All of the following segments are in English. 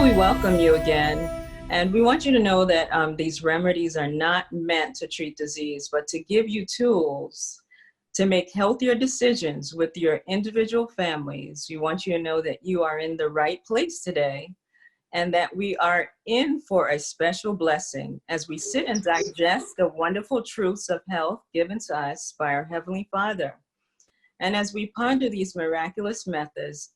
we welcome you again. And we want you to know that these remedies are not meant to treat disease, but to give you tools to make healthier decisions with your individual families. We want you to know that you are in the right place today and that we are in for a special blessing as we sit and digest the wonderful truths of health given to us by our Heavenly Father. And as we ponder these miraculous methods,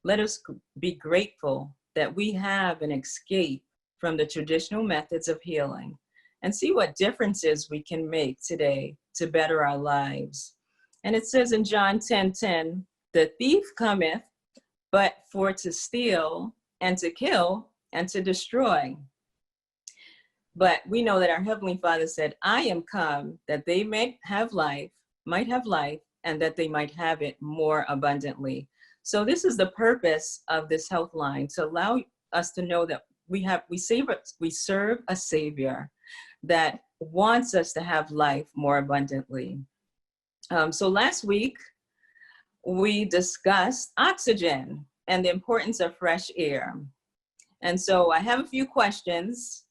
let us be grateful that we have an escape from the traditional methods of healing and see what differences we can make today to better our lives. And it says in John 10:10, the thief cometh but for to steal and to kill and to destroy. But we know that our Heavenly Father said, I am come that they might have life, and that they might have it more abundantly. So this is the purpose of this health line, to allow us to know that we serve a Savior that wants us to have life more abundantly. So last week, we discussed oxygen and the importance of fresh air. And so I have a few questions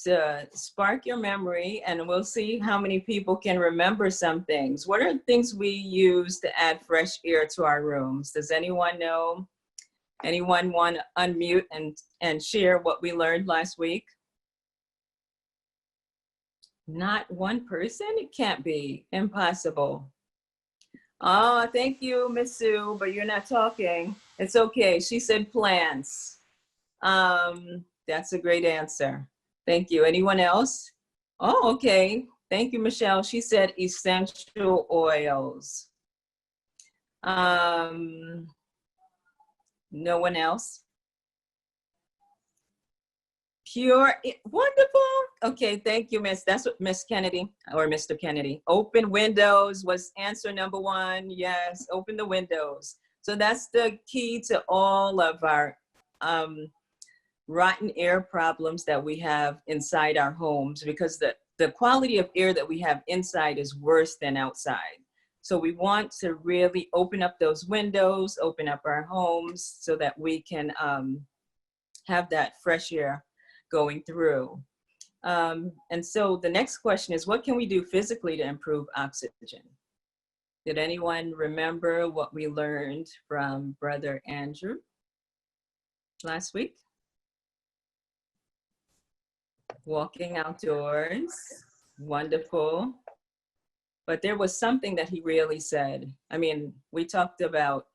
to spark your memory, and we'll see how many people can remember some things. What are things we use to add fresh air to our rooms? Does anyone know? Anyone want to unmute and share what we learned last week? Not one person? It can't be. Impossible. Oh, thank you, Miss Sue, but you're not talking. It's okay. She said plants. That's a great answer. Thank you. Anyone else? Oh, okay. Thank you, Michelle. She said essential oils. No one else? Pure, wonderful. Okay, thank you, Miss. That's what Miss Kennedy or Mr. Kennedy. Open windows was answer number one. Yes, open the windows. So that's the key to all of our rotten air problems that we have inside our homes, because the quality of air that we have inside is worse than outside. So we want to really open up those windows, open up our homes so that we can have that fresh air going through. And so the next question is, what can we do physically to improve oxygen? Did anyone remember what we learned from Brother Andrew last week? Walking outdoors, wonderful. But there was something that he really said. I mean, we talked about,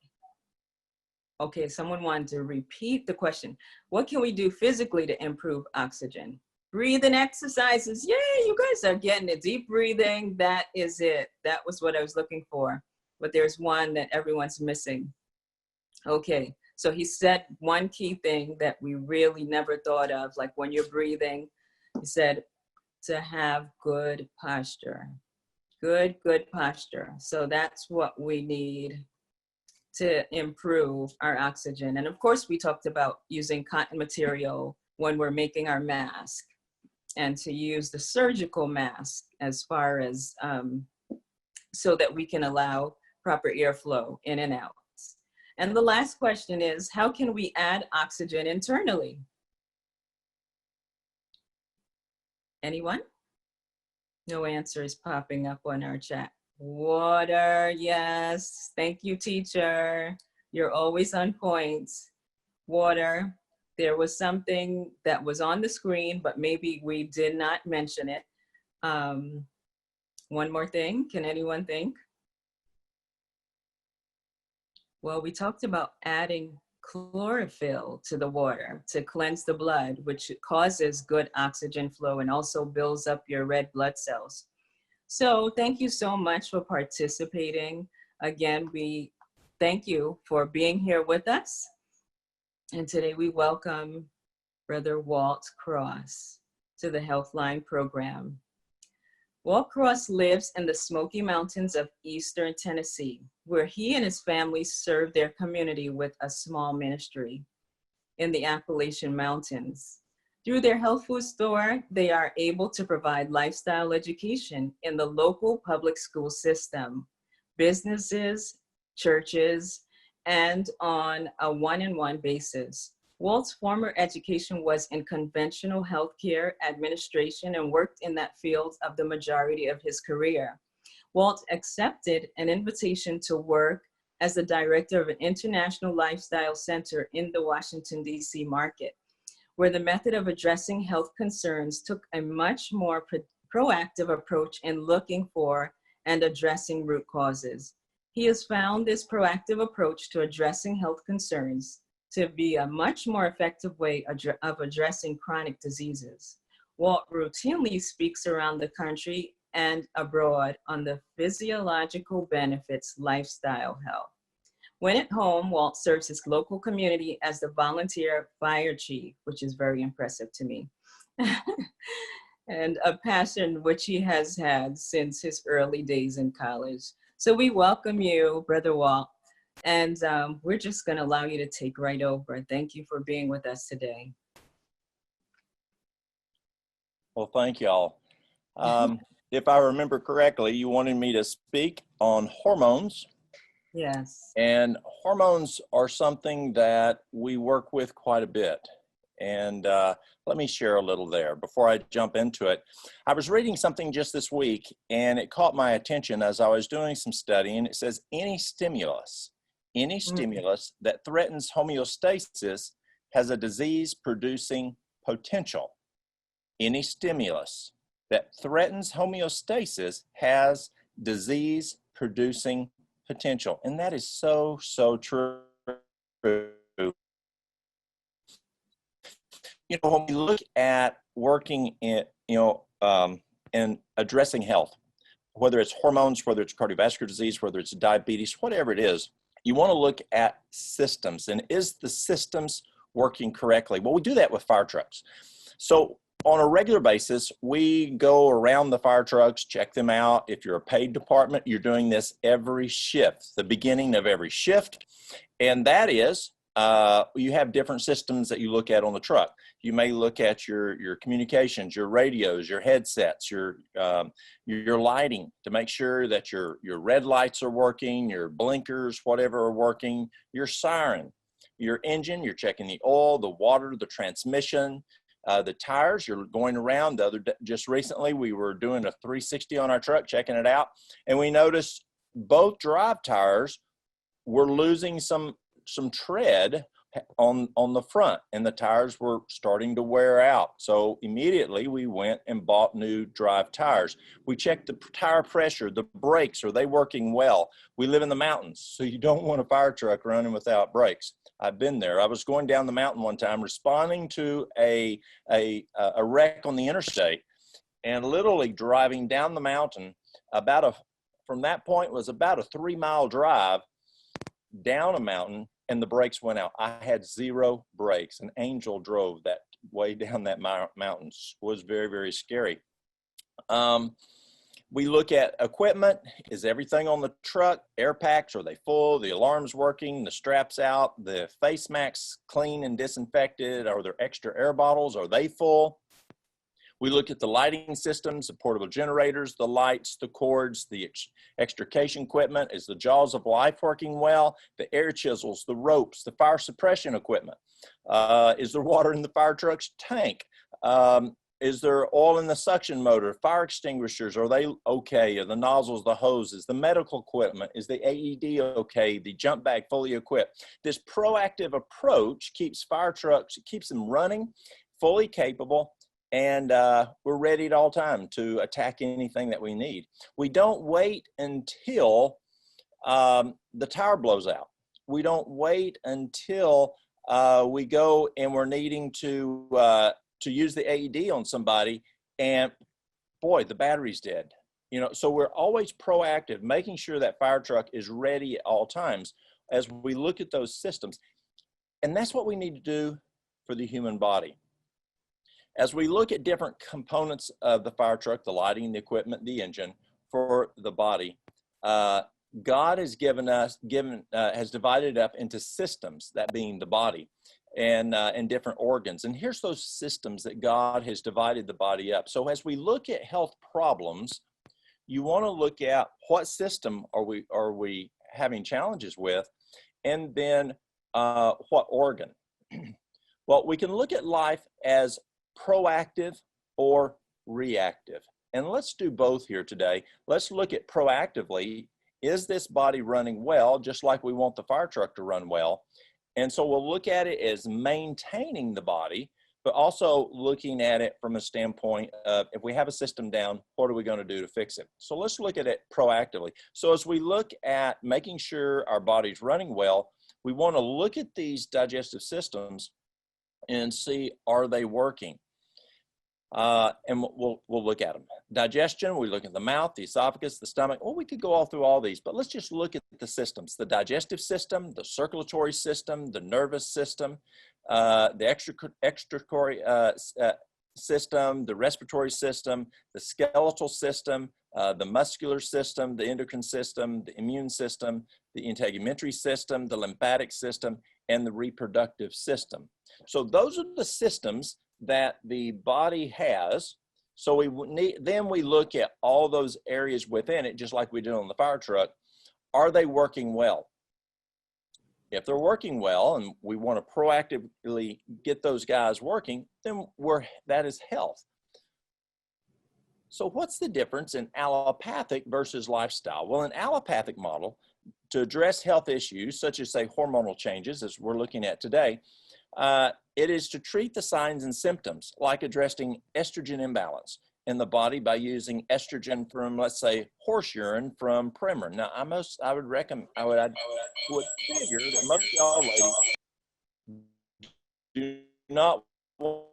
okay, someone wanted to repeat the question. What can we do physically to improve oxygen? Breathing exercises. Yay, you guys are getting it. Deep breathing, that is it. That was what I was looking for. But there's one that everyone's missing. Okay, so he said one key thing that we really never thought of, like when you're breathing, he said to have good posture. Good posture. So that's what we need to improve our oxygen. And of course, we talked about using cotton material when we're making our mask, and to use the surgical mask as far as so that we can allow proper airflow in and out. And the last question is, how can we add oxygen internally? Anyone? No answer is popping up on our chat. Water, yes. Thank you, teacher. You're always on point. Water. There was something that was on the screen, but maybe we did not mention it. One more thing. Can anyone think? Well, we talked about adding chlorophyll to the water to cleanse the blood, which causes good oxygen flow and also builds up your red blood cells. So thank you so much for participating. Again, we thank you for being here with us. And today we welcome Brother Walt Cross to the Healthline program. Walt Cross lives in the Smoky Mountains of Eastern Tennessee, where he and his family serve their community with a small ministry in the Appalachian Mountains. Through their health food store, they are able to provide lifestyle education in the local public school system, businesses, churches, and on a one-on-one basis. Walt's former education was in conventional healthcare administration and worked in that field of the majority of his career. Walt accepted an invitation to work as the director of an international lifestyle center in the Washington, D.C. market, where the method of addressing health concerns took a much more proactive approach in looking for and addressing root causes. He has found this proactive approach to addressing health concerns to be a much more effective way of addressing chronic diseases. Walt routinely speaks around the country and abroad on the physiological benefits lifestyle health. When at home, Walt serves his local community as the volunteer fire chief, which is very impressive to me, and a passion which he has had since his early days in college. So we welcome you, Brother Walt, and we're just going to allow you to take right over. Thank you for being with us today. Well, thank y'all. If I remember correctly, you wanted me to speak on hormones. Yes. And hormones are something that we work with quite a bit. And let me share a little there before I jump into it. I was reading something just this week, and it caught my attention as I was doing some studying. It says any stimulus that threatens homeostasis has a disease-producing potential. Any stimulus that threatens homeostasis has disease-producing potential. And that is so, so true. You know, when we look at working in, in addressing health, whether it's hormones, whether it's cardiovascular disease, whether it's diabetes, whatever it is, you want to look at systems. And is the systems working correctly? Well, we do that with fire trucks. So on a regular basis, we go around the fire trucks, check them out. If you're a paid department, you're doing this every shift, the beginning of every shift. And that is, you have different systems that you look at on the truck. You may look at your communications, your radios, your headsets, your lighting to make sure that your red lights are working, your blinkers, whatever are working, your siren, your engine, you're checking the oil, the water, the transmission, the tires. You're going around. Just recently, we were doing a 360 on our truck, checking it out, and we noticed both drive tires were losing some tread on the front, and the tires were starting to wear out. So immediately we went and bought new drive tires. We checked the tire pressure, the brakes, are they working well? We live in the mountains, so you don't want a fire truck running without brakes. I've been there. I was going down the mountain one time responding to a wreck on the interstate, and literally driving down the mountain from that point was about a 3-mile drive down a mountain, and the brakes went out. I had 0 brakes. An angel drove that way down that mountain. It was very, very scary. We look at equipment. Is everything on the truck? Air packs, are they full? The alarm's working, the straps out, the face masks clean and disinfected. Are there extra air bottles? Are they full? We look at the lighting systems, the portable generators, the lights, the cords, the extrication equipment. Is the jaws of life working well? The air chisels, the ropes, the fire suppression equipment. Is there water in the fire truck's tank? Is there oil in the suction motor? Fire extinguishers, are they okay? Are the nozzles, the hoses, the medical equipment? Is the AED okay? The jump bag fully equipped? This proactive approach keeps fire trucks, it keeps them running, fully capable, and we're ready at all time to attack anything that we need. We don't wait until the tire blows out. We don't wait until we go and we're needing to use the AED on somebody, and boy, the battery's dead. You know, so we're always proactive, making sure that fire truck is ready at all times as we look at those systems. And that's what we need to do for the human body. As we look at different components of the fire truck, the lighting, the equipment, the engine for the body, God has has divided up into systems, that being the body, and different organs. And here's those systems that God has divided the body up. So as we look at health problems, you want to look at what system are we having challenges with, and then what organ. Well, we can look at life as proactive or reactive. And let's do both here today. Let's look at proactively. Is this body running well, just like we want the fire truck to run well? And so we'll look at it as maintaining the body, but also looking at it from a standpoint of, if we have a system down, what are we going to do to fix it? So let's look at it proactively. So as we look at making sure our body's running well, we want to look at these digestive systems and see, are they working? And we'll look at them. Digestion, we look at the mouth, the esophagus, the stomach. Well, we could go all through all these, but let's just look at the systems: the digestive system, the circulatory system, the nervous system, the excretory system, the respiratory system, the skeletal system, the muscular system, the endocrine system, the immune system, the integumentary system, the lymphatic system, and the reproductive system. So those are the systems that the body has. So then we look at all those areas within it, just like we did on the fire truck. Are they working well? If they're working well, and we want to proactively get those guys working, then that is health. So what's the difference in allopathic versus lifestyle? Well, an allopathic model, to address health issues such as, say, hormonal changes, as we're looking at today, it is to treat the signs and symptoms, like addressing estrogen imbalance in the body by using estrogen from, let's say, horse urine from Premarin. Now, I would figure that most of y'all ladies do not want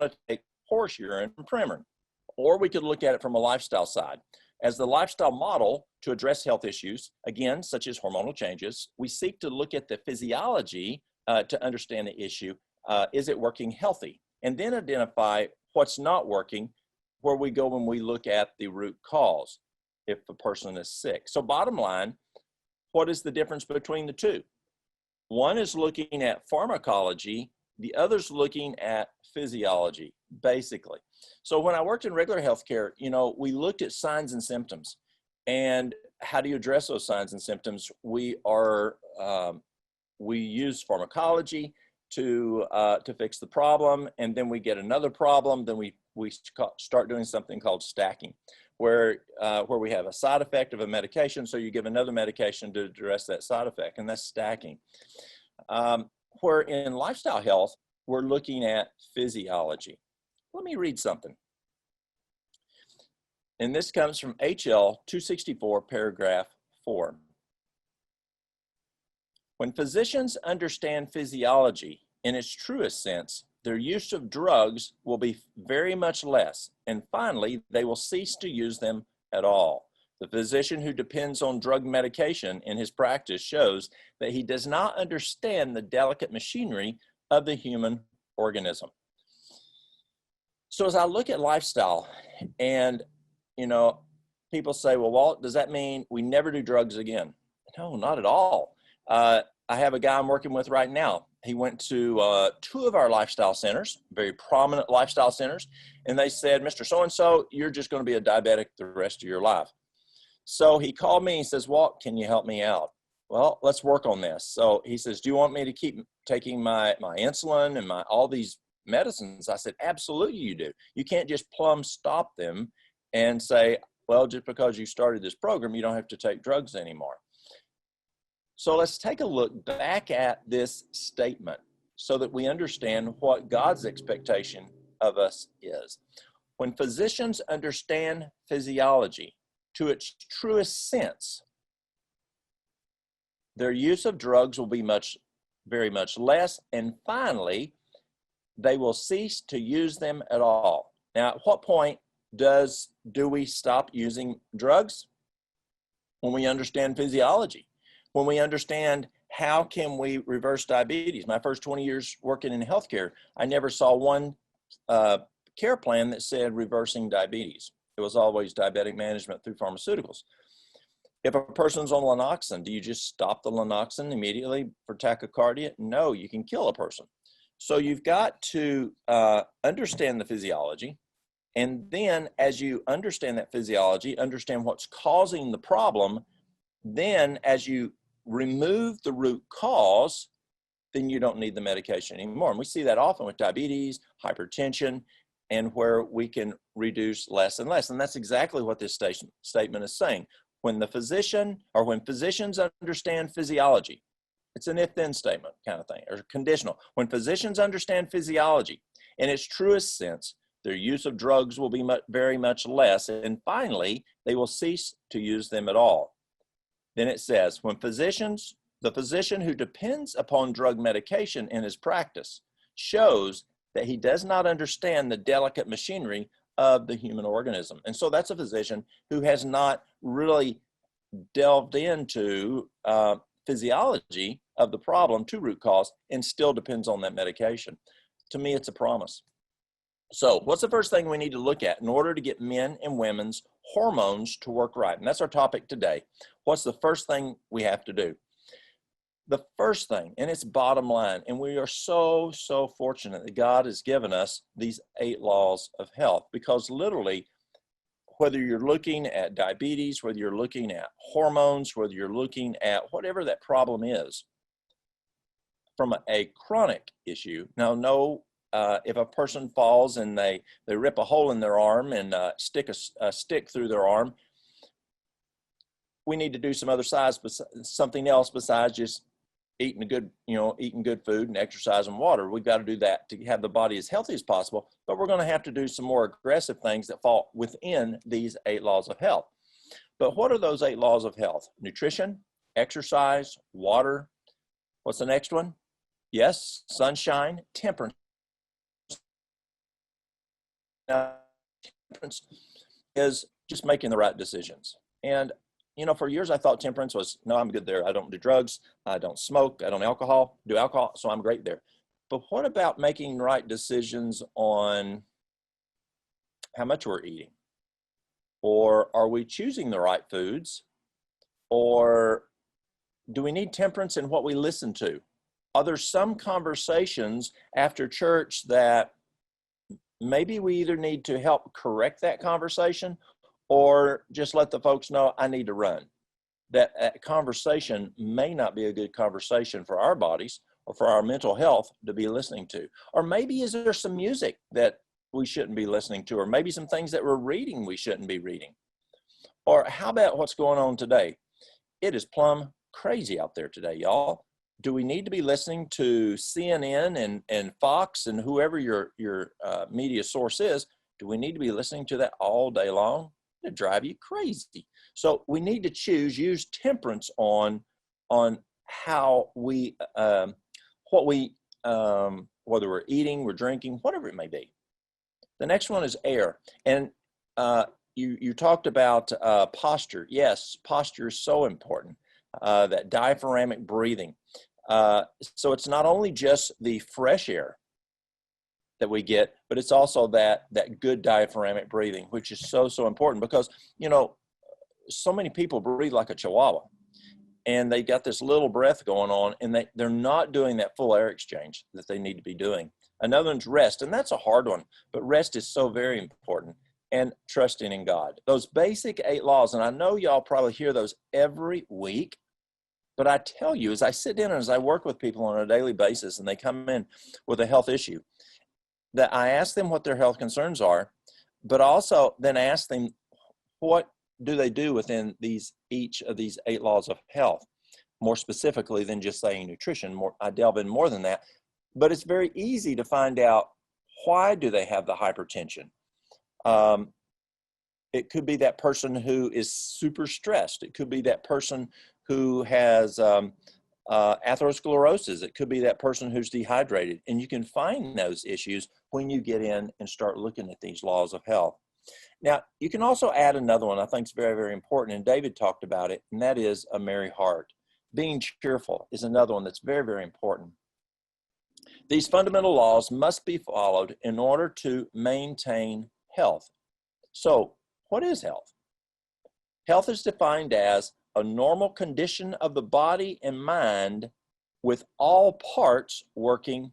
to take horse urine from Premarin. Or we could look at it from a lifestyle side. As the lifestyle model to address health issues, again, such as hormonal changes, we seek to look at the physiology to understand the issue. Is it working healthy? And then identify what's not working, where we go when we look at the root cause if a person is sick. So bottom line, what is the difference between the two? One is looking at pharmacology, the other's looking at physiology, basically. So when I worked in regular healthcare, we looked at signs and symptoms. And how do you address those signs and symptoms? We use pharmacology to fix the problem, and then we get another problem. Then we start doing something called stacking, where we have a side effect of a medication, so you give another medication to address that side effect, and that's stacking. Where in lifestyle health, we're looking at physiology. Let me read something. And this comes from HL 264, paragraph 4. When physicians understand physiology in its truest sense, their use of drugs will be very much less, and finally, they will cease to use them at all. The physician who depends on drug medication in his practice shows that he does not understand the delicate machinery of the human organism. So as I look at lifestyle, and people say, well, Walt, does that mean we never do drugs again? No, not at all. I have a guy I'm working with right now. He went to 2 of our lifestyle centers, very prominent lifestyle centers, and they said, Mr. So-and-so, you're just going to be a diabetic the rest of your life. So he called me, he says, Walt, can you help me out? Well, let's work on this. So he says, do you want me to keep taking my insulin and all these medicines? I said, absolutely you do. You can't just plumb stop them and say, well, just because you started this program, you don't have to take drugs anymore. So let's take a look back at this statement so that we understand what God's expectation of us is. When physicians understand physiology to its truest sense, their use of drugs will be very much less, and finally, they will cease to use them at all. Now, at what point do we stop using drugs? When we understand physiology. When we understand how can we reverse diabetes. My first 20 years working in healthcare, I never saw one care plan that said reversing diabetes. It was always diabetic management through pharmaceuticals. If a person's on Lanoxin, do you just stop the Lanoxin immediately for tachycardia? No, you can kill a person. So you've got to understand the physiology. And then as you understand that physiology, understand what's causing the problem, then as you remove the root cause, then you don't need the medication anymore. And we see that often with diabetes, hypertension, and where we can reduce less and less. And that's exactly what this statement is saying. When the physician, or when physicians understand physiology, it's an if-then statement kind of thing, or conditional. When physicians understand physiology in its truest sense, their use of drugs will be very much less, and finally, they will cease to use them at all. Then it says, when the physician who depends upon drug medication in his practice shows that he does not understand the delicate machinery of the human organism. And so that's a physician who has not really delved into physiology of the problem to root cause and still depends on that medication. To me, it's a promise. So what's the first thing we need to look at in order to get men and women's hormones to work right? And that's our topic today. What's the first thing we have to do? The first thing, and it's bottom line, and we are so fortunate that God has given us these 8 laws of health, because literally, whether you're looking at diabetes, whether you're looking at hormones, whether you're looking at whatever that problem is, from a chronic issue, now know if a person falls and they rip a hole in their arm and stick a stick through their arm, we need to do some other something else besides just eating good food and exercise and water. We've got to do that to have the body as healthy as possible, but we're going to have to do some more aggressive things that fall within these 8 laws of health. But what are those 8 laws of health? Nutrition, exercise, water. What's the next one? Yes, sunshine, temperance. Now, temperance is just making the right decisions. And for years I thought temperance was, no, I'm good there. I don't do drugs. I don't smoke. I don't do alcohol. So I'm great there. But what about making right decisions on how much we're eating? Or are we choosing the right foods? Or do we need temperance in what we listen to? Are there some conversations after church that maybe we either need to help correct that conversation or just let the folks know I need to run? That conversation may not be a good conversation for our bodies or for our mental health to be listening to. Or maybe is there some music that we shouldn't be listening to, or maybe some things that we're reading we shouldn't be reading. Or how about what's going on today? It is plumb crazy out there today, y'all. Do we need to be listening to CNN and Fox and whoever your media source is? Do we need to be listening to that all day long? It'd drive you crazy. So we need to use temperance on how we, whether we're eating, we're drinking, whatever it may be. The next one is air. And you talked about posture. Yes, posture is so important. That diaphragmatic breathing. So it's not only just the fresh air that we get, but it's also that good diaphragmatic breathing, which is so important, because so many people breathe like a chihuahua, and they got this little breath going on, and they're not doing that full air exchange that they need to be doing. Another one's rest, and that's a hard one, but rest is so very important, and trusting in God. Those basic 8 laws, and I know y'all probably hear those every week, but I tell you, as I sit down and as I work with people on a daily basis and they come in with a health issue, that I ask them what their health concerns are, but also then ask them what do they do within each of these 8 laws of health, more specifically than just saying nutrition. I delve in more than that, but it's very easy to find out, why do they have the hypertension? It could be that person who is super stressed. It could be that person who has atherosclerosis. It could be that person who's dehydrated. And you can find those issues when you get in and start looking at these laws of health. Now, you can also add another one I think is very, very important, and David talked about it, and that is a merry heart. Being cheerful is another one that's very, very important. These fundamental laws must be followed in order to maintain health. So, what is health? Health is defined as a normal condition of the body and mind with all parts working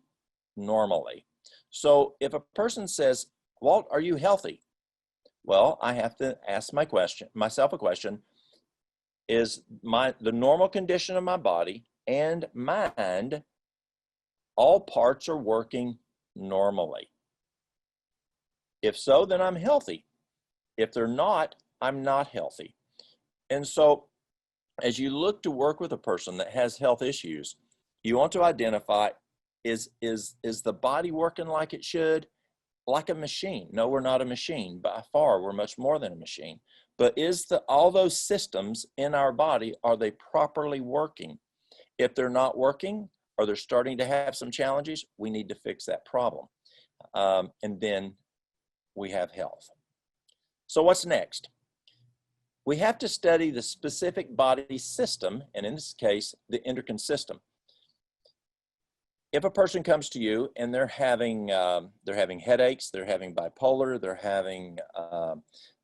normally. So if a person says, Walt, are you healthy? Well, I have to ask myself a question. Is the normal condition of my body and mind all parts are working normally. If so, then I'm healthy. If they're not, I'm not healthy. And so as you look to work with a person that has health issues, you want to identify, is the body working like it should? Like a machine? No, we're not a machine. By far, we're much more than a machine. But all those systems in our body, are they properly working? If they're not working, or they're starting to have some challenges, we need to fix that problem. And then we have health. So what's next? We have to study the specific body system, and in this case, the endocrine system. If a person comes to you and they're having headaches, they're having bipolar, they're having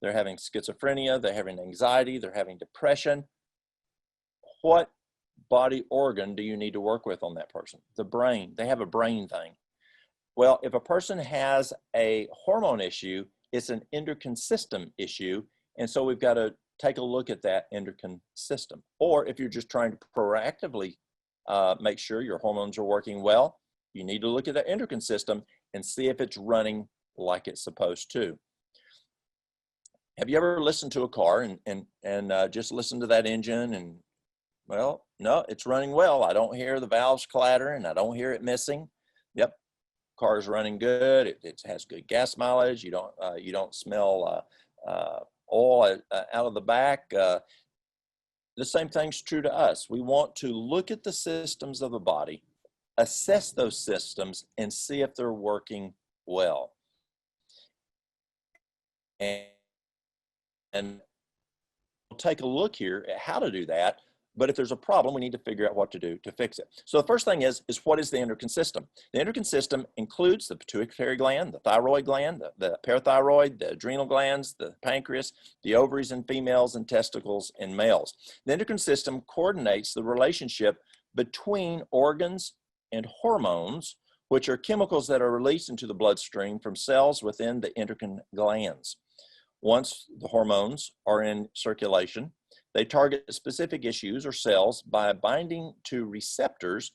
schizophrenia, they're having anxiety, they're having depression, what body organ do you need to work with on that person? The brain. They have a brain thing. Well, if a person has a hormone issue, it's an endocrine system issue, and so we've got to take a look at that endocrine system. Or if you're just trying to proactively make sure your hormones are working well, you need to look at the endocrine system and see if it's running like it's supposed to. Have you ever listened to a car and just listened to that engine and, well, no, it's running well. I don't hear the valves clattering. I don't hear it missing. Yep, car's running good. It has good gas mileage. You don't smell oil out of the back. The same thing's true to us. We want to look at the systems of the body, assess those systems, and see if they're working well. And we'll take a look here at how to do that. But if there's a problem, we need to figure out what to do to fix it. So the first thing is what is the endocrine system? The endocrine system includes the pituitary gland, the thyroid gland, the parathyroid, the adrenal glands, the pancreas, the ovaries in females, and testicles in males. The endocrine system coordinates the relationship between organs and hormones, which are chemicals that are released into the bloodstream from cells within the endocrine glands. Once the hormones are in circulation, they target specific issues or cells by binding to receptors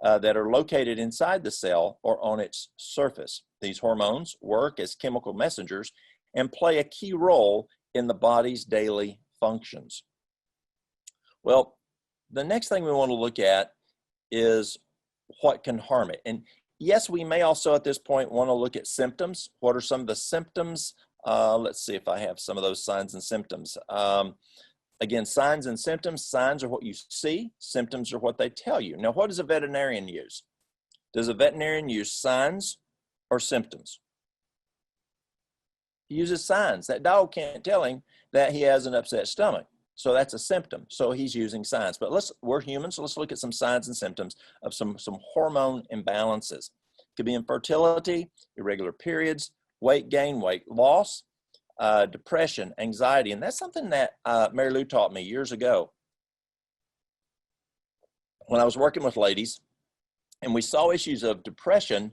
that are located inside the cell or on its surface. These hormones work as chemical messengers and play a key role in the body's daily functions. Well, the next thing we want to look at is what can harm it. And yes, we may also at this point want to look at symptoms. What are some of the symptoms? Let's see if I have some of those signs and symptoms. Again, signs and symptoms. Signs are what you see. Symptoms are what they tell you. Now, what does a veterinarian use? Does a veterinarian use signs or symptoms? He uses signs. That dog can't tell him that he has an upset stomach. So that's a symptom. So he's using signs. But we're humans, so let's look at some signs and symptoms of some hormone imbalances. It could be infertility, irregular periods, weight gain, weight loss, depression, anxiety. And that's something that Mary Lou taught me years ago when I was working with ladies and we saw issues of depression.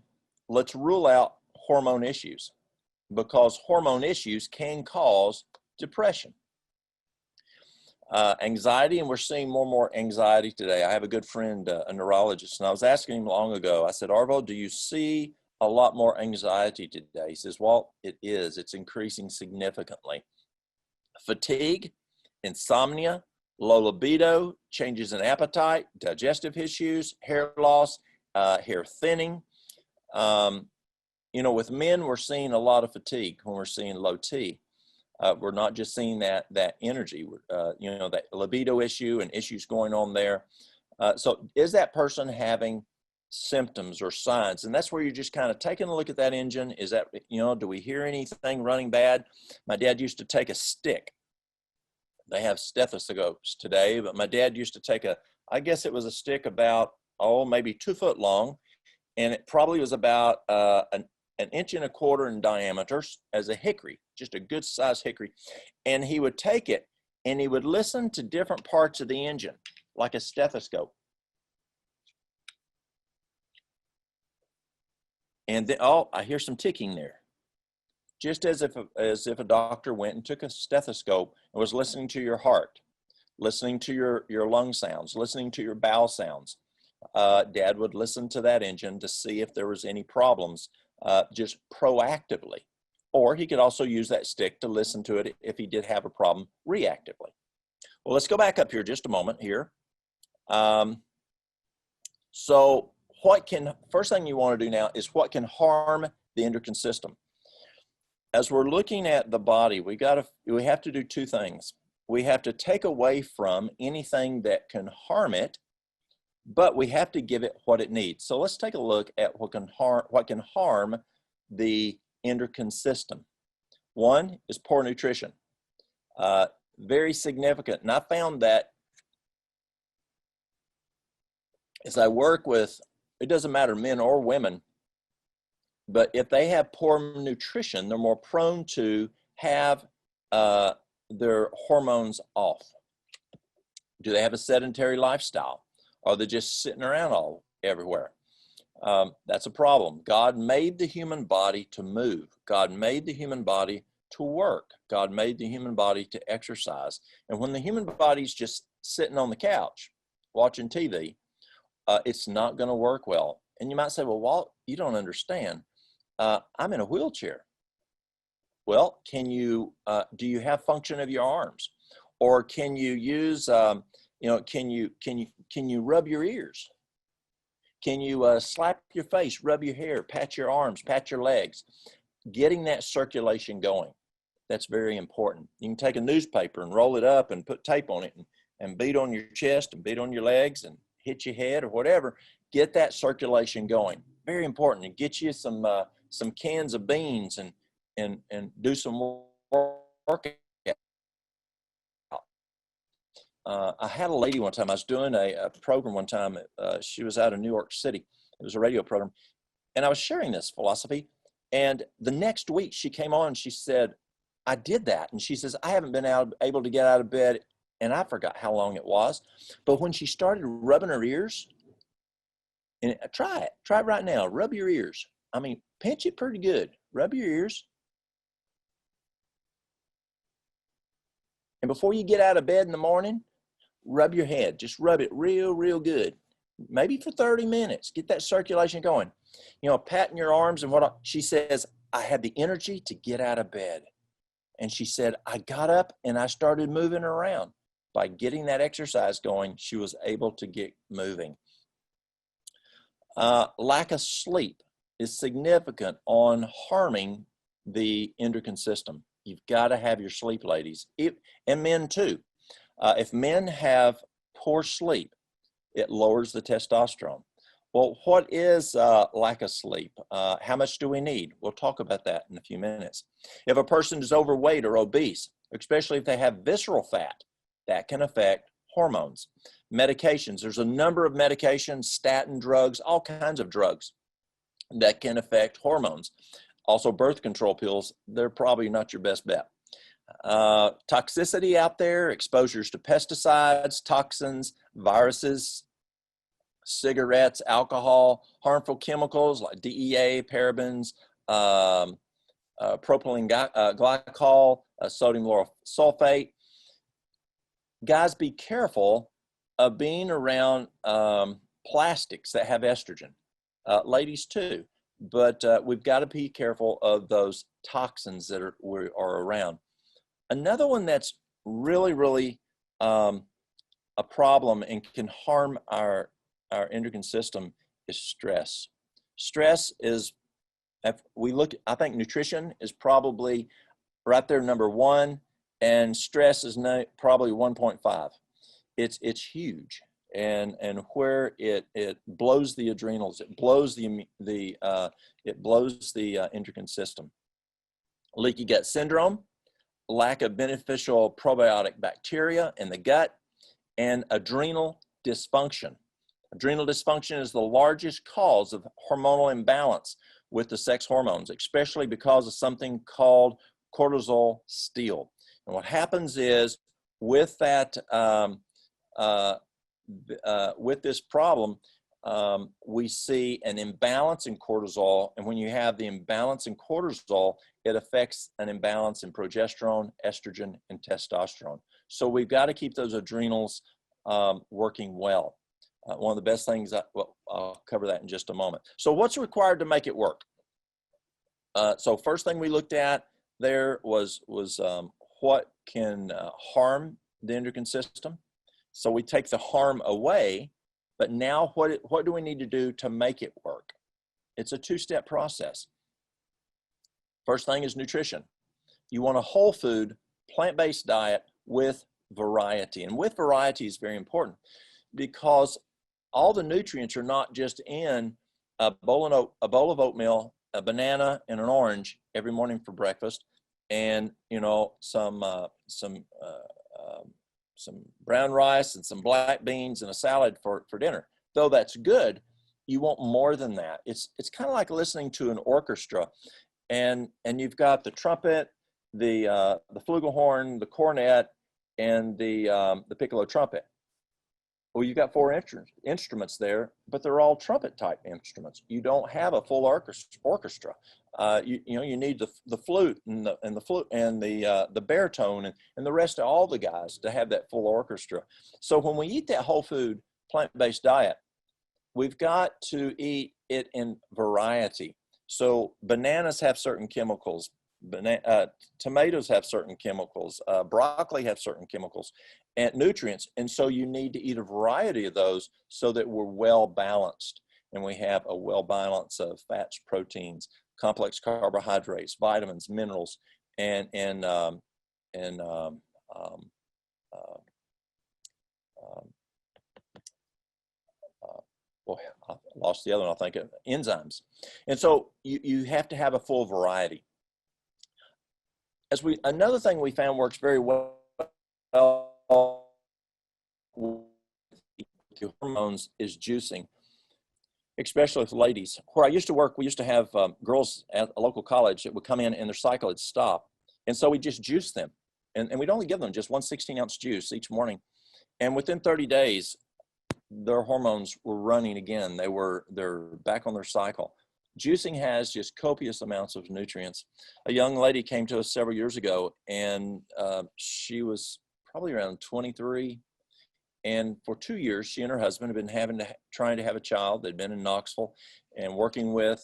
Let's rule out hormone issues, because hormone issues can cause depression. Anxiety, and we're seeing more and more anxiety today. I have a good friend, a neurologist, and I was asking him long ago, I said, Arvo, do you see a lot more anxiety today? He says, Walt, it is. It's increasing significantly. Fatigue, insomnia, low libido, changes in appetite, digestive issues, hair loss, hair thinning. With men, we're seeing a lot of fatigue when we're seeing low T. We're not just seeing that energy, that libido issue and issues going on there. So is that person having symptoms or signs? And that's where you're just kind of taking a look at that engine. Is that, do we hear anything running bad? My dad used to take a stick. They have stethoscopes today, but my dad used to take I guess it was a stick about, maybe 2 foot long. And it probably was about an inch and a quarter in diameter as a hickory, just a good size hickory. And he would take it and he would listen to different parts of the engine, like a stethoscope. And then, I hear some ticking there. Just as if a doctor went and took a stethoscope and was listening to your heart, listening to your lung sounds, listening to your bowel sounds. Dad would listen to that engine to see if there was any problems, just proactively. Or he could also use that stick to listen to it if he did have a problem reactively. Well, let's go back up here just a moment here. So first thing you want to do now is what can harm the endocrine system. As we're looking at the body, we have to do two things. We have to take away from anything that can harm it, but we have to give it what it needs. So let's take a look at what can harm the endocrine system. One is poor nutrition. Very significant. And I found that as I work with, it doesn't matter men or women, but if they have poor nutrition, they're more prone to have their hormones off. Do they have a sedentary lifestyle? Are they just sitting around everywhere? That's a problem. God made the human body to move. God made the human body to work. God made the human body to exercise. And when the human body's just sitting on the couch watching TV, it's not going to work well. And you might say, well, Walt, you don't understand. I'm in a wheelchair. Well, do you have function of your arms? Or can you use, can you rub your ears? Can you slap your face, rub your hair, pat your arms, pat your legs? Getting that circulation going, that's very important. You can take a newspaper and roll it up and put tape on it and beat on your chest and beat on your legs and hit your head or whatever. Get that circulation going. Very important. And get you some cans of beans and do some workout. I had a lady one time, I was doing a program one time, she was out of New York City. It was a radio program. And I was sharing this philosophy. And the next week she came on and she said, I did that. And she says, I haven't been able to get out of bed. And I forgot how long it was. But when she started rubbing her ears, and try it right now. Rub your ears. I mean, pinch it pretty good. Rub your ears. And before you get out of bed in the morning, rub your head. Just rub it real, real good. Maybe for 30 minutes. Get that circulation going. Patting your arms and she says, I had the energy to get out of bed. And she said, I got up and I started moving around. By getting that exercise going, she was able to get moving. Lack of sleep is significant on harming the endocrine system. You've got to have your sleep, ladies, and men too. If men have poor sleep, it lowers the testosterone. Well, what is lack of sleep? How much do we need? We'll talk about that in a few minutes. If a person is overweight or obese, especially if they have visceral fat, that can affect hormones. Medications, there's a number of medications, statin drugs, all kinds of drugs that can affect hormones. Also, birth control pills, they're probably not your best bet. Toxicity out there, exposures to pesticides, toxins, viruses, cigarettes, alcohol, harmful chemicals like DEA, parabens, propylene glycol, sodium lauryl sulfate. Guys, be careful of being around plastics that have estrogen. Ladies too, but we've got to be careful of those toxins that are around. Another one that's really, really a problem and can harm our endocrine system is stress. Stress is, if we look, I think nutrition is probably right there, number one, and stress is probably 1.5. It's huge, and where it blows the adrenals, it blows the endocrine system. Leaky gut syndrome, lack of beneficial probiotic bacteria in the gut, and adrenal dysfunction. Adrenal dysfunction is the largest cause of hormonal imbalance with the sex hormones, especially because of something called cortisol steal. And what happens is with that, with this problem, we see an imbalance in cortisol. And when you have the imbalance in cortisol, it affects an imbalance in progesterone, estrogen, and testosterone. So we've got to keep those adrenals working well. One of the best things, well, I'll cover that in just a moment. So what's required to make it work? So first thing we looked at there was what can harm the endocrine system. So we take the harm away, but now what do we need to do to make it work? It's a two-step process. First thing is nutrition. You want a whole food, plant-based diet with variety. And with variety is very important because all the nutrients are not just in a bowl of oatmeal, a banana, and an orange every morning for breakfast, and some brown rice and some black beans and a salad for dinner. Though that's good, you want more than that. It's kind of like listening to an orchestra, and you've got the trumpet, the flugelhorn, the cornet, and the piccolo trumpet. Well, you've got four instruments there, but they're all trumpet type instruments. You don't have a full orchestra. You need the flute and the baritone and the rest of all the guys to have that full orchestra. So when we eat that whole food plant-based diet, we've got to eat it in variety. So bananas have certain chemicals. Tomatoes have certain chemicals, broccoli have certain chemicals and nutrients, and so you need to eat a variety of those so that we're well balanced, and we have a well balance of fats, proteins, complex carbohydrates, vitamins, minerals, and boy, I lost the other one, I think, enzymes. And so you have to have a full variety. Another thing we found works very well with hormones is juicing, especially with ladies. Where I used to work, we used to have girls at a local college that would come in and their cycle would stop. And so we just juice them. And we'd only give them just one 16-ounce juice each morning. And within 30 days, their hormones were running again. They're back on their cycle. Juicing has just copious amounts of nutrients. A young lady came to us several years ago, and she was probably around 23. And for 2 years, she and her husband had been trying to have a child. They'd been in Knoxville and working with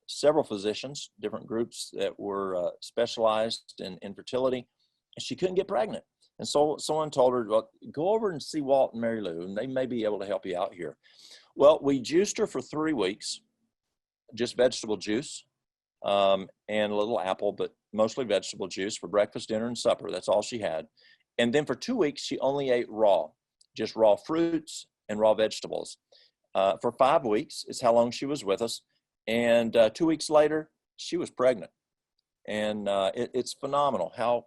several physicians, different groups that were specialized in infertility. And she couldn't get pregnant. And so someone told her, well, go over and see Walt and Mary Lou, and they may be able to help you out here. Well, we juiced her for 3 weeks. Just vegetable juice and a little apple, but mostly vegetable juice for breakfast, dinner, and supper. That's all she had. And then for 2 weeks, she only ate just raw fruits and raw vegetables. For 5 weeks is how long she was with us. And 2 weeks later, she was pregnant. And it's phenomenal how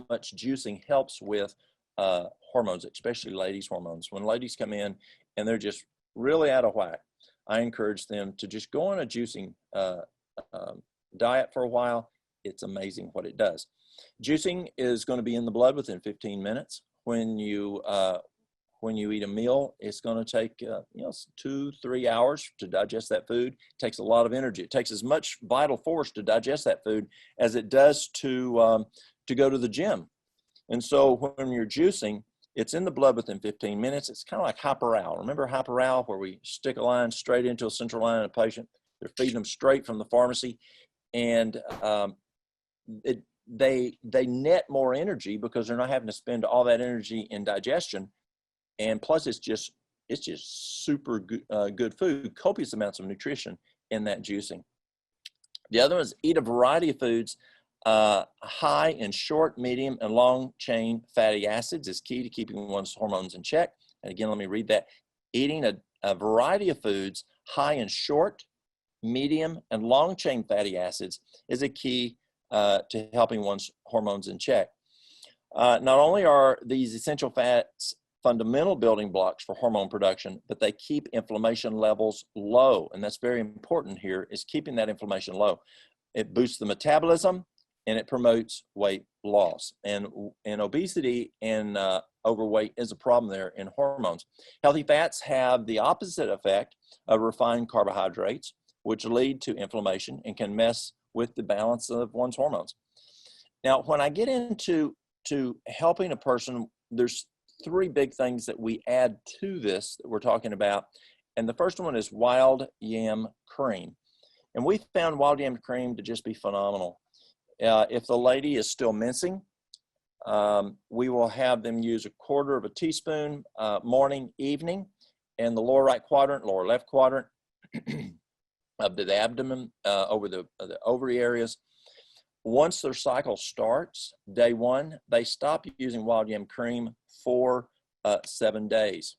much juicing helps with hormones, especially ladies' hormones. When ladies come in and they're just really out of whack, I encourage them to just go on a juicing diet for a while. It's amazing what it does. Juicing is going to be in the blood within 15 minutes. When you eat a meal, it's going to take 2-3 hours to digest that food. It takes a lot of energy. It takes as much vital force to digest that food as it does to go to the gym. And so when you're juicing, it's in the blood within 15 minutes. It's kind of like Herbal. Remember Herbal, where we stick a line straight into a central line in a patient? They're feeding them straight from the pharmacy, and they net more energy because they're not having to spend all that energy in digestion. And plus, it's just super good food, copious amounts of nutrition in that juicing. The other one is eat a variety of foods. High in short, medium, and long chain fatty acids is key to keeping one's hormones in check. And again, let me read that. Eating a variety of foods high in short, medium, and long chain fatty acids is a key to helping one's hormones in check. Not only are these essential fats fundamental building blocks for hormone production, but they keep inflammation levels low. And that's very important here, is keeping that inflammation low. It boosts the metabolism, and it promotes weight loss. And obesity and overweight is a problem there in hormones. Healthy fats have the opposite effect of refined carbohydrates, which lead to inflammation and can mess with the balance of one's hormones. Now, when I get into helping a person, there's three big things that we add to this that we're talking about. And the first one is wild yam cream. And we found wild yam cream to just be phenomenal. If the lady is still mincing, we will have them use 1/4 teaspoon morning, evening, in the lower right quadrant, lower left quadrant of the abdomen, over the ovary areas. Once their cycle starts, day 1, they stop using wild yam cream for 7 days.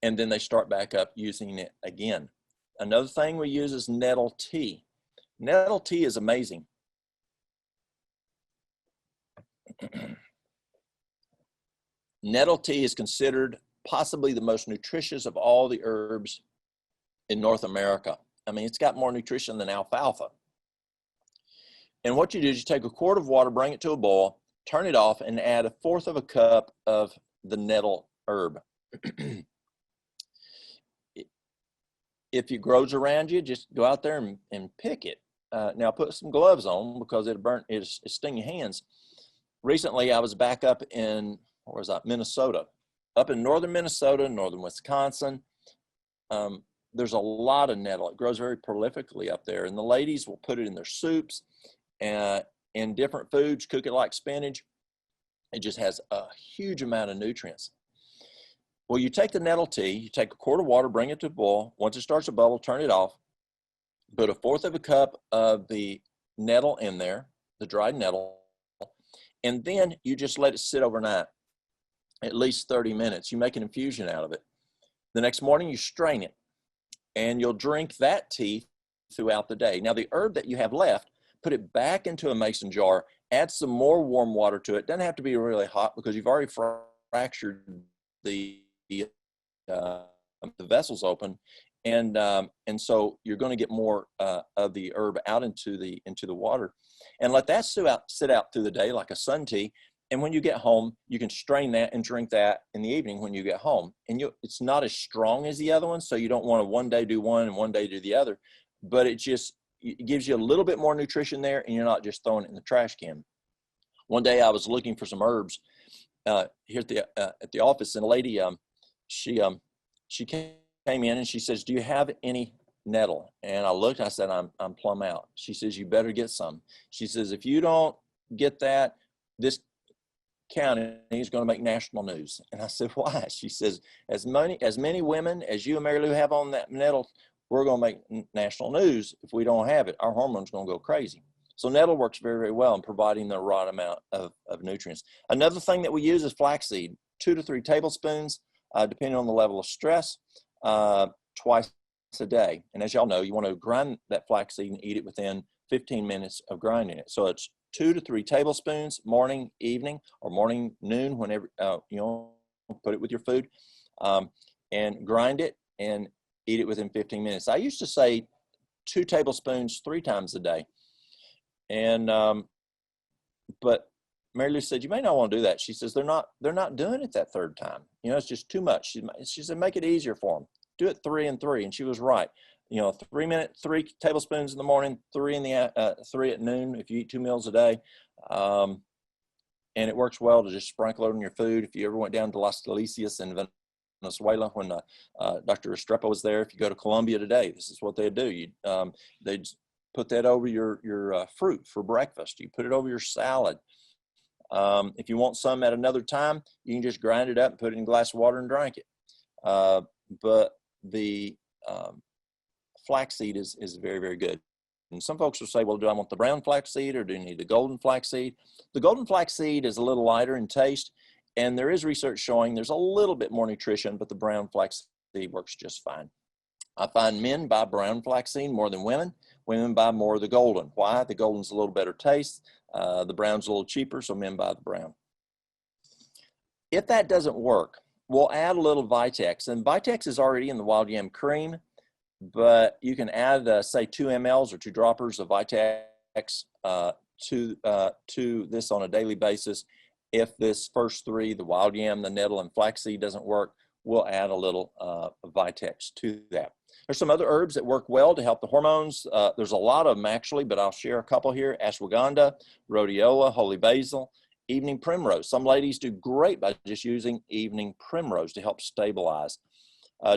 And then they start back up using it again. Another thing we use is nettle tea. Nettle tea is amazing. Nettle tea is considered possibly the most nutritious of all the herbs in North America. I mean, it's got more nutrition than alfalfa. And what you do is you take a quart of water, bring it to a boil, turn it off, and add 1/4 cup of the nettle herb. If it grows around you, just go out there and pick it. Now put some gloves on because it'll sting your hands. Recently, I was back up in, where was that, Minnesota. Up in northern Minnesota, northern Wisconsin, there's a lot of nettle. It grows very prolifically up there. And the ladies will put it in their soups and in different foods, cook it like spinach. It just has a huge amount of nutrients. Well, you take the nettle tea, you take a quart of water, bring it to a boil. Once it starts to bubble, turn it off. Put 1/4 cup of the nettle in there, the dried nettle, and then you just let it sit overnight, at least 30 minutes. You make an infusion out of it. The next morning, you strain it, and you'll drink that tea throughout the day. Now, the herb that you have left, put it back into a mason jar, add some more warm water to it. Doesn't have to be really hot because you've already fractured the vessels open, and so you're going to get more of the herb out into the water, and let that sit out through the day like a sun tea. And when you get home, you can strain that and drink that in the evening when you get home. And it's not as strong as the other one, so you don't want to one day do one and one day do the other, but it gives you a little bit more nutrition there, and you're not just throwing it in the trash can. One day I was looking for some herbs here at the office, and a lady, she came in and she says, "Do you have any nettle?" And I looked and I said, I'm plumb out. She says, "You better get some." She says, "If you don't get that, this county is going to make national news." And I said, "Why?" She says, as many women as you and Mary Lou have on that nettle, we're going to make national news. If we don't have it, our hormones going to go crazy." So nettle works very, very well in providing the right amount of nutrients. Another thing that we use is flaxseed, 2 to 3 tablespoons, depending on the level of stress, twice a day. And as y'all know, you want to grind that flaxseed and eat it within 15 minutes of grinding it. So it's 2 to 3 tablespoons, morning, evening, or morning, noon, whenever, put it with your food, and grind it and eat it within 15 minutes. I used to say 2 tablespoons 3 times a day. And, but Mary Lou said, "You may not want to do that." She says, they're not doing it that 3rd time. It's just too much. She said, "Make it easier for them. Do it 3 and 3. And she was right. 3 tablespoons in the morning, 3 at noon if you eat 2 meals a day. And it works well to just sprinkle it on your food. If you ever went down to Las Delicias in Venezuela when Dr. Estrepo was there, if you go to Colombia today, this is what they'd do. They'd put that over your fruit for breakfast. You put it over your salad. If you want some at another time, you can just grind it up and put it in a glass of water and drink it. But the flaxseed is very, very good. And some folks will say, "Well, do I want the brown flaxseed or do you need the golden flaxseed?" The golden flaxseed is a little lighter in taste, and there is research showing there's a little bit more nutrition, but the brown flaxseed works just fine. I find men buy brown flaxseed more than women. Women buy more of the golden. Why? The golden's a little better taste. The brown's a little cheaper, so men buy the brown. If that doesn't work, we'll add a little Vitex. And Vitex is already in the wild yam cream, but you can add, say, 2 mLs or 2 droppers of Vitex to this on a daily basis. If this first 3, the wild yam, the nettle, and flaxseed doesn't work, we'll add a little Vitex to that. There's some other herbs that work well to help the hormones. There's a lot of them actually, but I'll share a couple here: ashwagandha, rhodiola, holy basil, Evening primrose. Some ladies do great by just using evening primrose to help stabilize.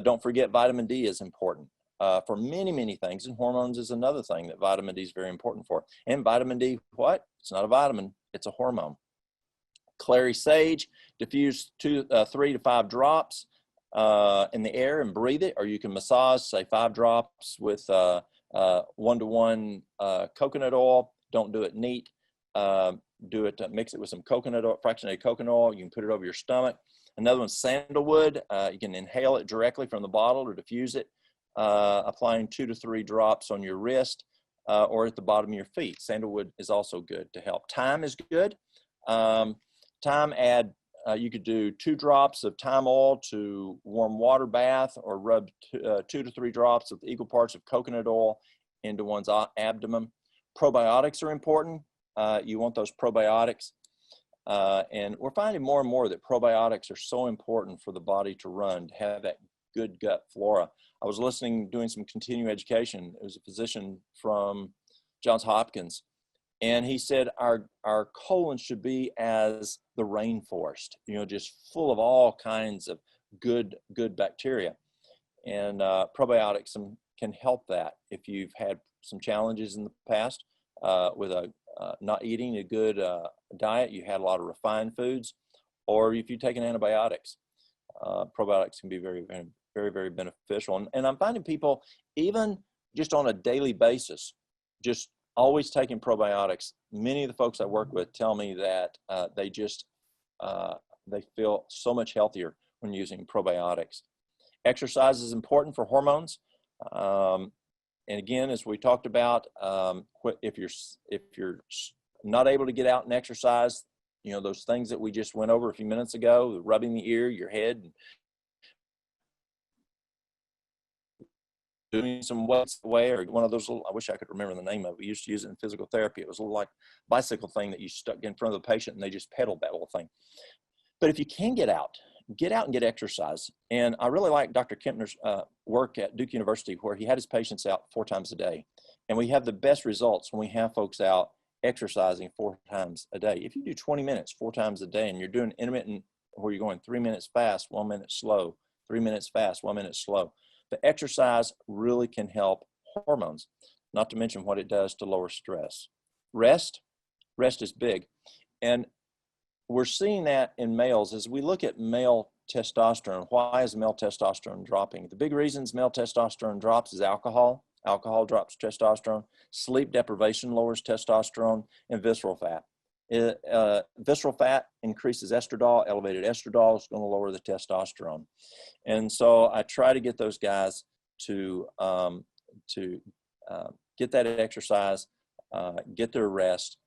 Don't forget vitamin D is important for many, many things, and hormones is another thing that vitamin D is very important for. And vitamin D, what? It's not a vitamin, it's a hormone. Clary sage, diffuse 3 to 5 drops in the air and breathe it, or you can massage, say 5 drops with 1-to-1 coconut oil. Don't do it neat. Do it, mix it with some coconut oil, fractionated coconut oil. You can put it over your stomach. Another one's sandalwood. You can inhale it directly from the bottle or diffuse it, applying 2 to 3 drops on your wrist or at the bottom of your feet. Sandalwood is also good to help. Thyme is good. Thyme, you could do 2 drops of thyme oil to warm water bath, or rub 2 to 3 drops of equal parts of coconut oil into one's abdomen. Probiotics are important. You want those probiotics. And we're finding more and more that probiotics are so important for the body to run, to have that good gut flora. I was doing some continuing education. It was a physician from Johns Hopkins, and he said our colon should be as the rainforest, just full of all kinds of good bacteria. And probiotics can help that if you've had some challenges in the past with not eating a good diet, you had a lot of refined foods, or if you take antibiotics. Probiotics can be very, very, very, very beneficial. And I'm finding people, even just on a daily basis, just always taking probiotics. Many of the folks I work with tell me that they feel so much healthier when using probiotics. Exercise is important for hormones. And again, as we talked about, if you're not able to get out and exercise, those things that we just went over a few minutes ago, rubbing the ear, your head, doing some weights away, or one of those little, I wish I could remember the name of it. We used to use it in physical therapy. It was a little like bicycle thing that you stuck in front of the patient and they just pedaled that little thing. But if you can get out and get exercise. And I really like Dr. Kempner's work at Duke University, where he had his patients out 4 times a day. And we have the best results when we have folks out exercising 4 times a day. If you do 20 minutes 4 times a day, and you're doing intermittent, where you're going 3 minutes fast, 1 minute slow, 3 minutes fast, 1 minute slow, the exercise really can help hormones, not to mention what it does to lower stress. Rest is big. And we're seeing that in males. As we look at male testosterone, why is male testosterone dropping? The big reasons male testosterone drops is alcohol. Alcohol drops testosterone. Sleep deprivation lowers testosterone, and visceral fat. Visceral fat increases estradiol. Elevated estradiol is going to lower the testosterone. And so I try to get those guys to get that exercise, get their rest.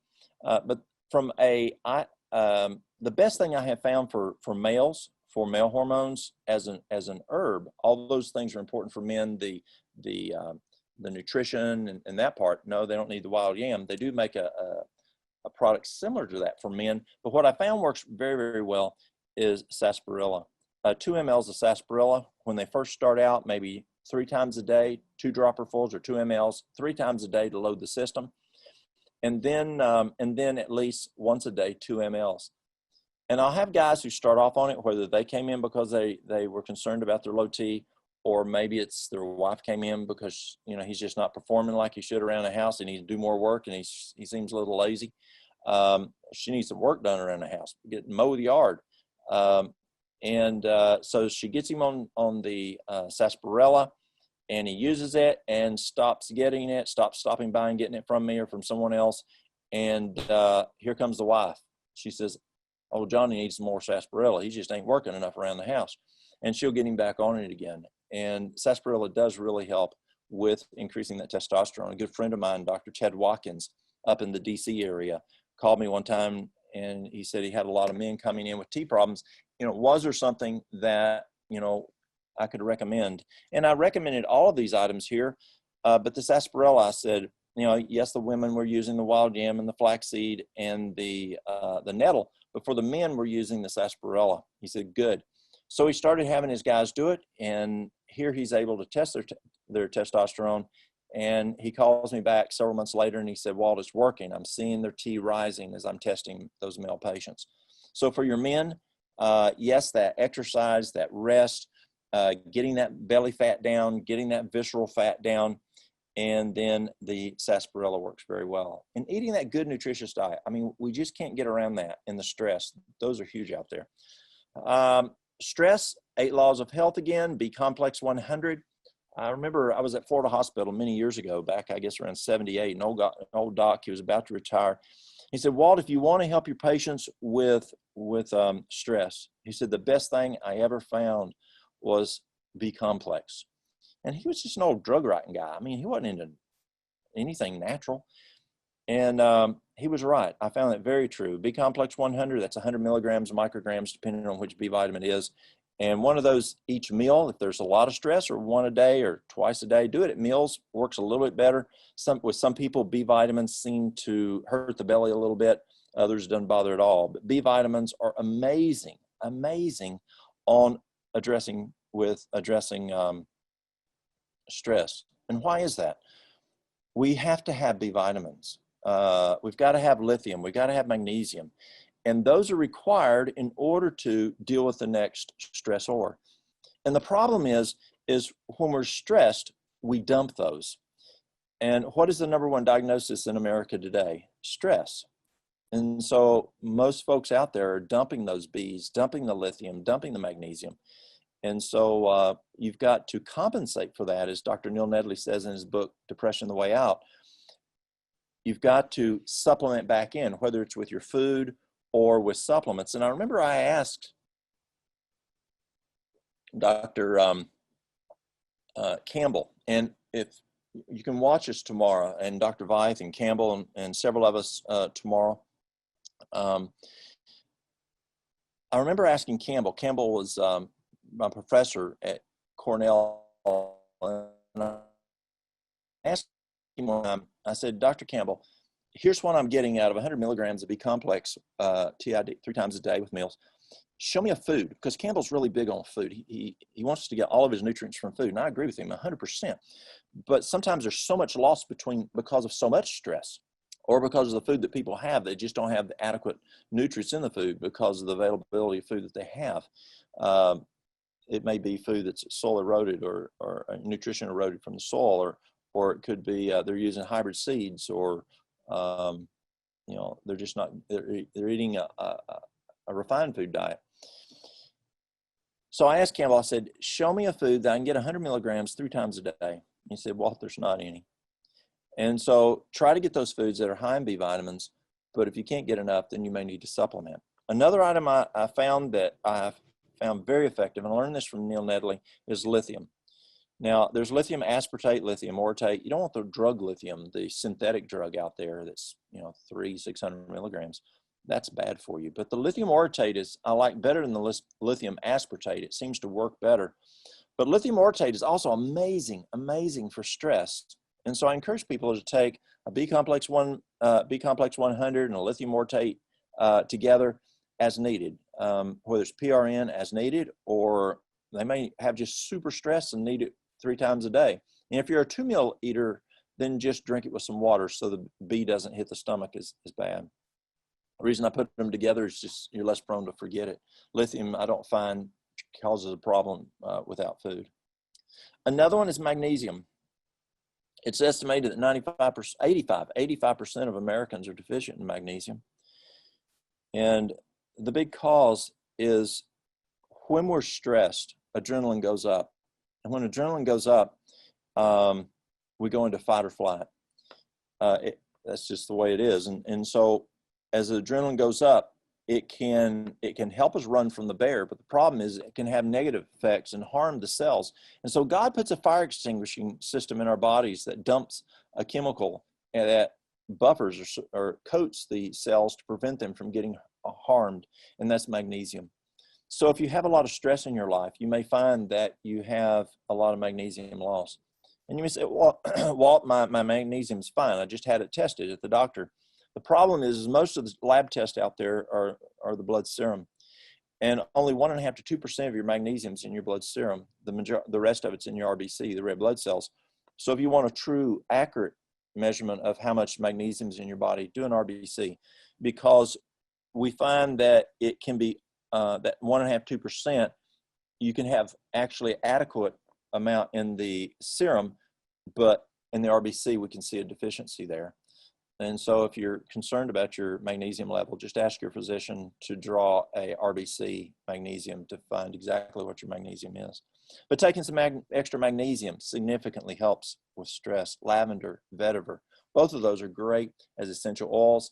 But from the best thing I have found for males, for male hormones as an herb, all those things are important for men. The nutrition and that part, no, they don't need the wild yam. They do make a product similar to that for men. But what I found works very, very well is sarsaparilla. 2 mLs of sarsaparilla, when they first start out, maybe 3 times a day, 2 dropperfuls or 2 mLs, 3 times a day to load the system. And then at least once a day, 2 mLs. And I'll have guys who start off on it, whether they came in because they were concerned about their low T, or maybe it's their wife came in because, he's just not performing like he should around the house. He needs to do more work, and he seems a little lazy. She needs some work done around the house, mow the yard. So she gets him on the sarsaparilla, and he uses it and stops stopping by and getting it from me or from someone else. And here comes the wife. She says, "Oh, Johnny needs some more sarsaparilla. He just ain't working enough around the house." And she'll get him back on it again. And sarsaparilla does really help with increasing that testosterone. A good friend of mine, Dr. Chad Watkins, up in the DC area, called me one time, and he said he had a lot of men coming in with T problems. Was there something that, I could recommend? And I recommended all of these items here, but the sarsaparilla, I said, yes, the women were using the wild yam and the flaxseed and the nettle, but for the men, we're using the sarsaparilla. He said, good. So he started having his guys do it, and here he's able to test their testosterone, And he calls me back several months later and he said, Walt, it's working. I'm seeing their T rising as I'm testing those male patients. So for your men, yes, that exercise, that rest, getting that belly fat down, getting that visceral fat down, and then the sarsaparilla works very well. And eating that good, nutritious diet. I mean, we just can't get around that. And the stress, those are huge out there. Stress, 8 laws of health again, B complex 100. I remember I was at Florida Hospital many years ago, back, I guess, around 78, an old doc, he was about to retire. He said, Walt, if you want to help your patients with stress, he said, the best thing I ever found was B complex. And he was just an old drug writing guy. I mean, he wasn't into anything natural. And he was right. I found that very true. B complex 100, that's 100 milligrams, micrograms, depending on which B vitamin it is. And one of those each meal, if there's a lot of stress, or one a day or twice a day, do it at meals, works a little bit better. With some people, B vitamins seem to hurt the belly a little bit. Others doesn't bother at all. But B vitamins are amazing, amazing on addressing stress. And why is that? We have to have B vitamins. We've got to have lithium. We've got to have magnesium. And those are required in order to deal with the next stressor. And the problem is when we're stressed, we dump those. And what is the number one diagnosis in America today? Stress. And so most folks out there are dumping those Bs, dumping the lithium, dumping the magnesium. And so you've got to compensate for that, as Dr. Neil Nedley says in his book, Depression: The Way Out. You've got to supplement back in, whether it's with your food or with supplements. And I remember I asked Dr. Campbell, and if you can watch us tomorrow, and Dr. Vyeth and Campbell and several of us tomorrow. I remember asking Campbell. Campbell was my professor at Cornell, and I asked him one time, I said, Dr. Campbell, here's what I'm getting out of 100 milligrams of B complex TID 3 times a day with meals. Show me a food, because Campbell's really big on food. He wants us to get all of his nutrients from food, and I agree with him 100%. But sometimes there's so much loss because of so much stress, or because of the food that people have. They just don't have the adequate nutrients in the food because of the availability of food that they have. It may be food that's soil eroded or nutrition eroded from the soil, or it could be they're using hybrid seeds, or they're just not, they're eating a refined food diet. So I asked Campbell, I said, show me a food that I can get 100 milligrams 3 times a day. He said, Walt, there's not any. And so try to get those foods that are high in B vitamins, but if you can't get enough, then you may need to supplement. Another item I found that I found very effective, and I learned this from Neil Nedley, is lithium. Now, there's lithium aspartate, lithium orotate. You don't want the drug lithium, the synthetic drug out there that's 300-600 milligrams. That's bad for you. But the lithium orotate I like better than the lithium aspartate. It seems to work better. But lithium orotate is also amazing, amazing for stress. And so I encourage people to take a B complex 100 and a lithium orotate together as needed, whether it's PRN as needed, or they may have just super stress and need it 3 times a day. And if you're a 2-meal eater, then just drink it with some water so the B doesn't hit the stomach as bad. The reason I put them together is just you're less prone to forget it. Lithium, I don't find, causes a problem without food. Another one is magnesium. It's estimated that 85% of Americans are deficient in magnesium. And the big cause is when we're stressed, adrenaline goes up. And when adrenaline goes up, we go into fight or flight. That's just the way it is. And so as the adrenaline goes up, it can help us run from the bear, but the problem is it can have negative effects and harm the cells. And so God puts a fire extinguishing system in our bodies that dumps a chemical and that buffers or coats the cells to prevent them from getting harmed, and that's magnesium. So if you have a lot of stress in your life, you may find that you have a lot of magnesium loss. And you may say, well, Walt, my magnesium's fine. I just had it tested at the doctor. The problem is most of the lab tests out there are the blood serum, and only 1.5 to 2% of your magnesium is in your blood serum. The rest of it's in your RBC, the red blood cells. So if you want a true, accurate measurement of how much magnesium is in your body, do an RBC, because we find that it can be that 1.5 to 2%. You can have actually adequate amount in the serum, but in the RBC we can see a deficiency there. And so if you're concerned about your magnesium level, just ask your physician to draw a RBC magnesium to find exactly what your magnesium is. But taking some extra magnesium significantly helps with stress. Lavender, vetiver, both of those are great as essential oils.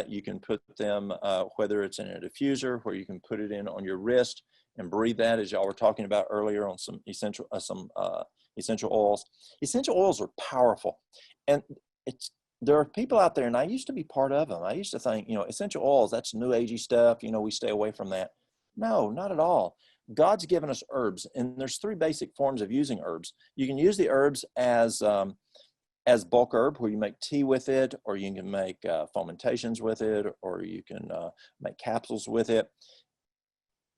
You can put them, whether it's in a diffuser, where you can put it in on your wrist and breathe that, as y'all were talking about earlier on some essential oils. Essential oils are powerful. And there are people out there, and I used to be part of them. I used to think, essential oils, that's new agey stuff. We stay away from that. No, not at all. God's given us herbs, and there's 3 basic forms of using herbs. You can use the herbs as bulk herb, where you make tea with it, or you can make fomentations with it, or you can make capsules with it.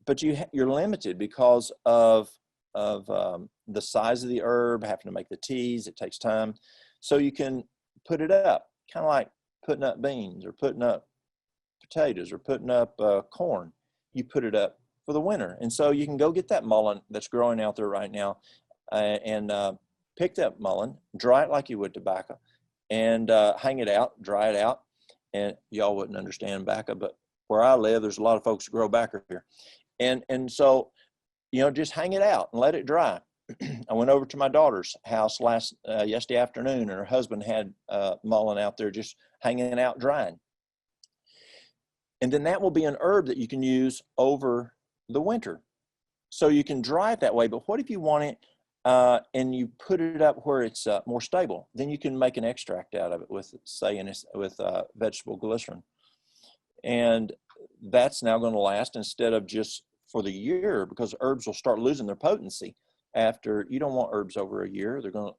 But you're limited because of the size of the herb, having to make the teas. It takes time. So you can put it up, kind of like putting up beans or putting up potatoes or putting up corn. You put it up for the winter. And so you can go get that mullein that's growing out there right now and pick that mullein, dry it like you would tobacco, and hang it out, dry it out. And y'all wouldn't understand tobacco, but where I live, there's a lot of folks who grow tobacco here. And so, just hang it out and let it dry. I went over to my daughter's house yesterday afternoon, and her husband had mullein out there just hanging out drying. And then that will be an herb that you can use over the winter. So you can dry it that way, but what if you want it and you put it up where it's more stable? Then you can make an extract out of it with, say, with vegetable glycerin. And that's now going to last instead of just for the year, because herbs will start losing their potency after. You don't want herbs over a year. They're going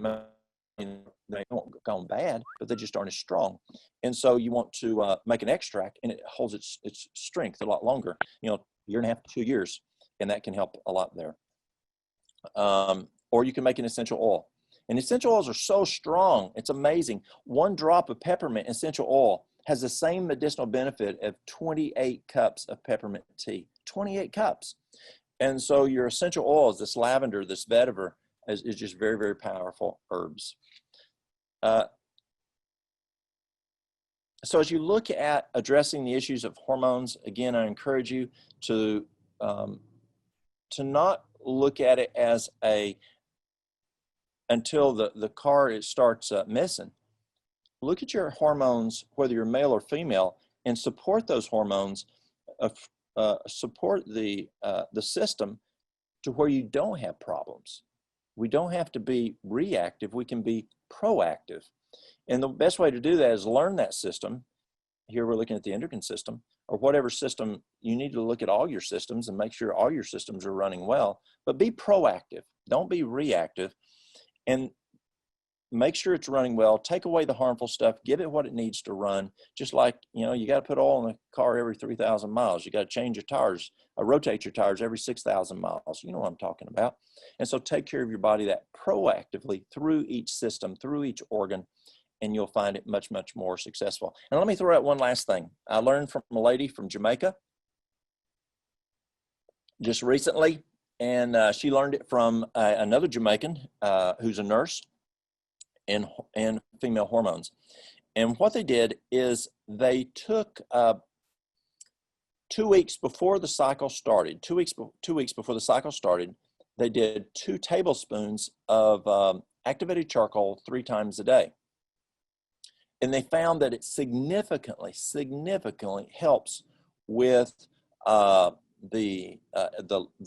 to, they won't go bad, but they just aren't as strong. And so you want to make an extract, and it holds its strength a lot longer, year and a half to 2 years, and that can help a lot there. Or you can make an essential oil. And essential oils are so strong, it's amazing. 1 drop of peppermint essential oil has the same medicinal benefit of 28 cups of peppermint tea. 28 cups. And so your essential oils, this lavender, this vetiver, is just very, very powerful herbs. So as you look at addressing the issues of hormones, again, I encourage you to not look at it as until the car starts missing. Look at your hormones, whether you're male or female, and support those hormones, support the system to where you don't have problems. We don't have to be reactive, we can be proactive. And the best way to do that is learn that system. Here we're looking at the endocrine system, or whatever system. You need to look at all your systems and make sure all your systems are running well, but be proactive. Don't be reactive, and make sure it's running well. Take away the harmful stuff, give it what it needs to run. Just like, you got to put oil in the car every 3,000 miles. You got to change your tires, rotate your tires every 6,000 miles. You know what I'm talking about. And so take care of your body that proactively through each system, through each organ, and you'll find it much, much more successful. And let me throw out one last thing. I learned from a lady from Jamaica just recently, and she learned it from another Jamaican who's a nurse in female hormones. And what they did is they took 2 weeks before the cycle started, 2 weeks before the cycle started, they did 2 tablespoons of activated charcoal 3 times a day. And they found that it significantly helps with the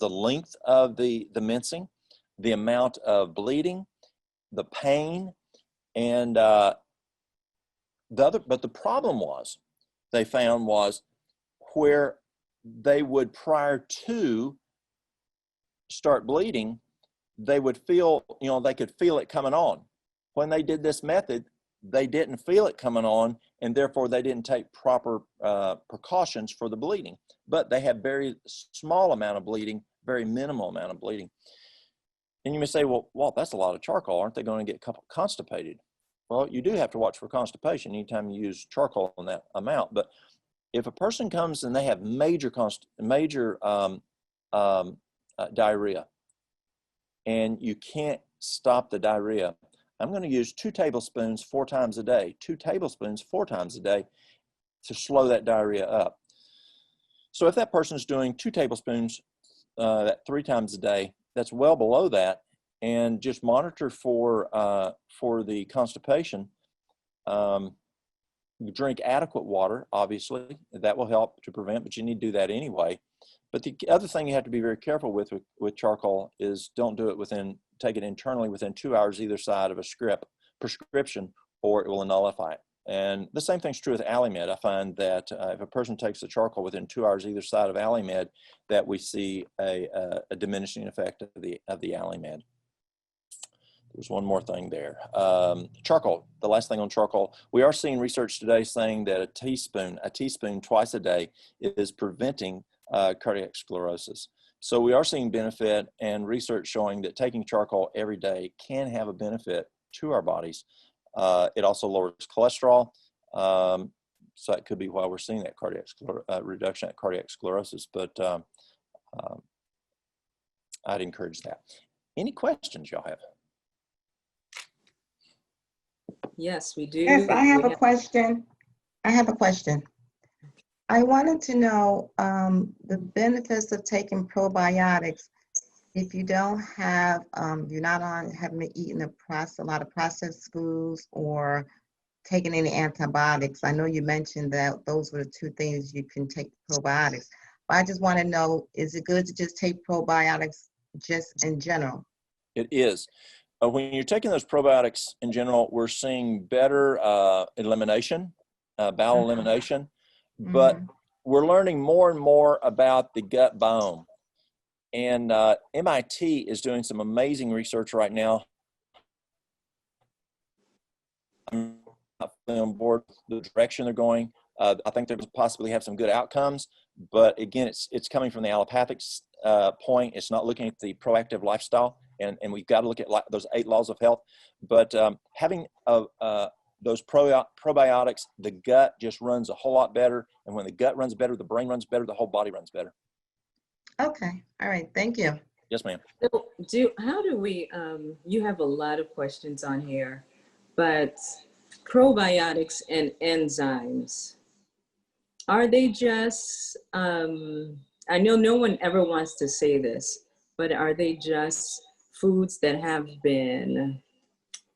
length of the mincing, the amount of bleeding, the pain, and but the problem they found was where they would, prior to start bleeding, they would feel, they could feel it coming on. When they did this method, they didn't feel it coming on, and therefore they didn't take proper precautions for the bleeding. But they had very small amount of bleeding, very minimal amount of bleeding. And you may say, well, Walt, that's a lot of charcoal. Aren't they going to get constipated? Well, you do have to watch for constipation anytime you use charcoal in that amount. But if a person comes and they have major diarrhea, and you can't stop the diarrhea, I'm going to use 2 tablespoons 4 times a day, 2 tablespoons 4 times a day to slow that diarrhea up. So if that person is doing 2 tablespoons 3 times a day, that's well below that, and just monitor for the constipation. Drink adequate water, obviously, that will help to prevent, but you need to do that anyway. But the other thing you have to be very careful with charcoal is don't do it take it internally within 2 hours either side of a prescription, or it will nullify it. And the same thing's true with Allimed. I find that if a person takes the charcoal within 2 hours either side of Allimed, that we see a diminishing effect of the Allimed. There's one more thing there. Charcoal, the last thing on charcoal. We are seeing research today saying that a teaspoon twice a day is preventing cardiac sclerosis. So we are seeing benefit, and research showing that taking charcoal every day can have a benefit to our bodies. It also lowers cholesterol. So that could be why we're seeing that reduction in cardiac sclerosis, but I'd encourage that. Any questions y'all have? Yes, we do. Yes, I have a question. I wanted to know the benefits of taking probiotics if you don't have, haven't been eating a lot of processed foods or taking any antibiotics. I know you mentioned that those were the 2 things you can take probiotics. But I just want to know, is it good to just take probiotics just in general? It is. When you're taking those probiotics in general, we're seeing better elimination, bowel elimination, but we're learning more and more about the gut biome. And MIT is doing some amazing research right now. I'm not fully on board with the direction they're going. I think they'll possibly have some good outcomes, but again, it's coming from the allopathic point. It's not looking at the proactive lifestyle, and we've got to look at those 8 laws of health. But having those probiotics, the gut just runs a whole lot better, and when the gut runs better, the brain runs better, the whole body runs better. Okay, all right, thank you. Yes, ma'am. So how do we, you have a lot of questions on here, but probiotics and enzymes, are they just, I know no one ever wants to say this, but are they just foods that have been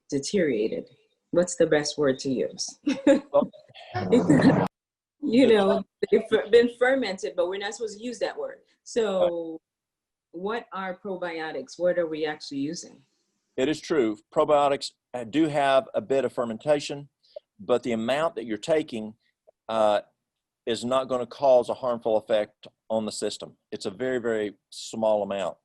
deteriorated? What's the best word to use? You know, they've been fermented, but we're not supposed to use that word. So what are probiotics? What are we actually using? It is true. Probiotics do have a bit of fermentation, but the amount that you're taking is not going to cause a harmful effect on the system. It's a very, very small amount.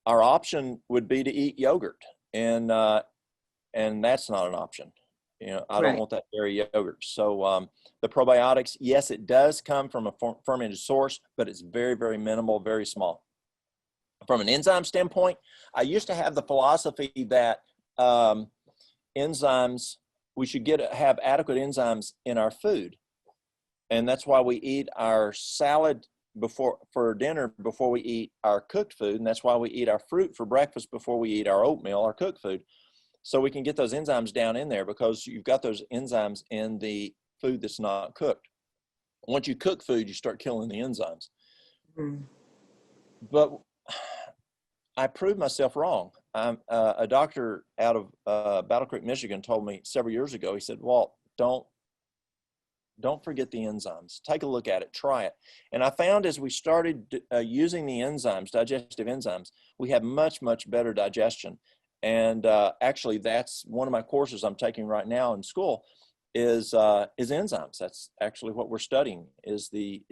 Our option would be to eat yogurt, and that's not an option. You know, I don't want that dairy yogurt. So the probiotics, yes, it does come from a fermented source, but it's very, very minimal, very small. From an enzyme standpoint, I used to have the philosophy that enzymes, we should have adequate enzymes in our food. And that's why we eat our salad for dinner before we eat our cooked food. And that's why we eat our fruit for breakfast before we eat our oatmeal, our cooked food. So we can get those enzymes down in there because you've got those enzymes in the food that's not cooked. Once you cook food, you start killing the enzymes. But I proved myself wrong. A doctor out of Battle Creek, Michigan told me several years ago, he said, Walt, don't forget the enzymes. Take a look at it, try it. And I found as we started using the enzymes, digestive enzymes, we have much, much better digestion. And actually, that's one of my courses I'm taking right now in school is enzymes. That's actually what we're studying is the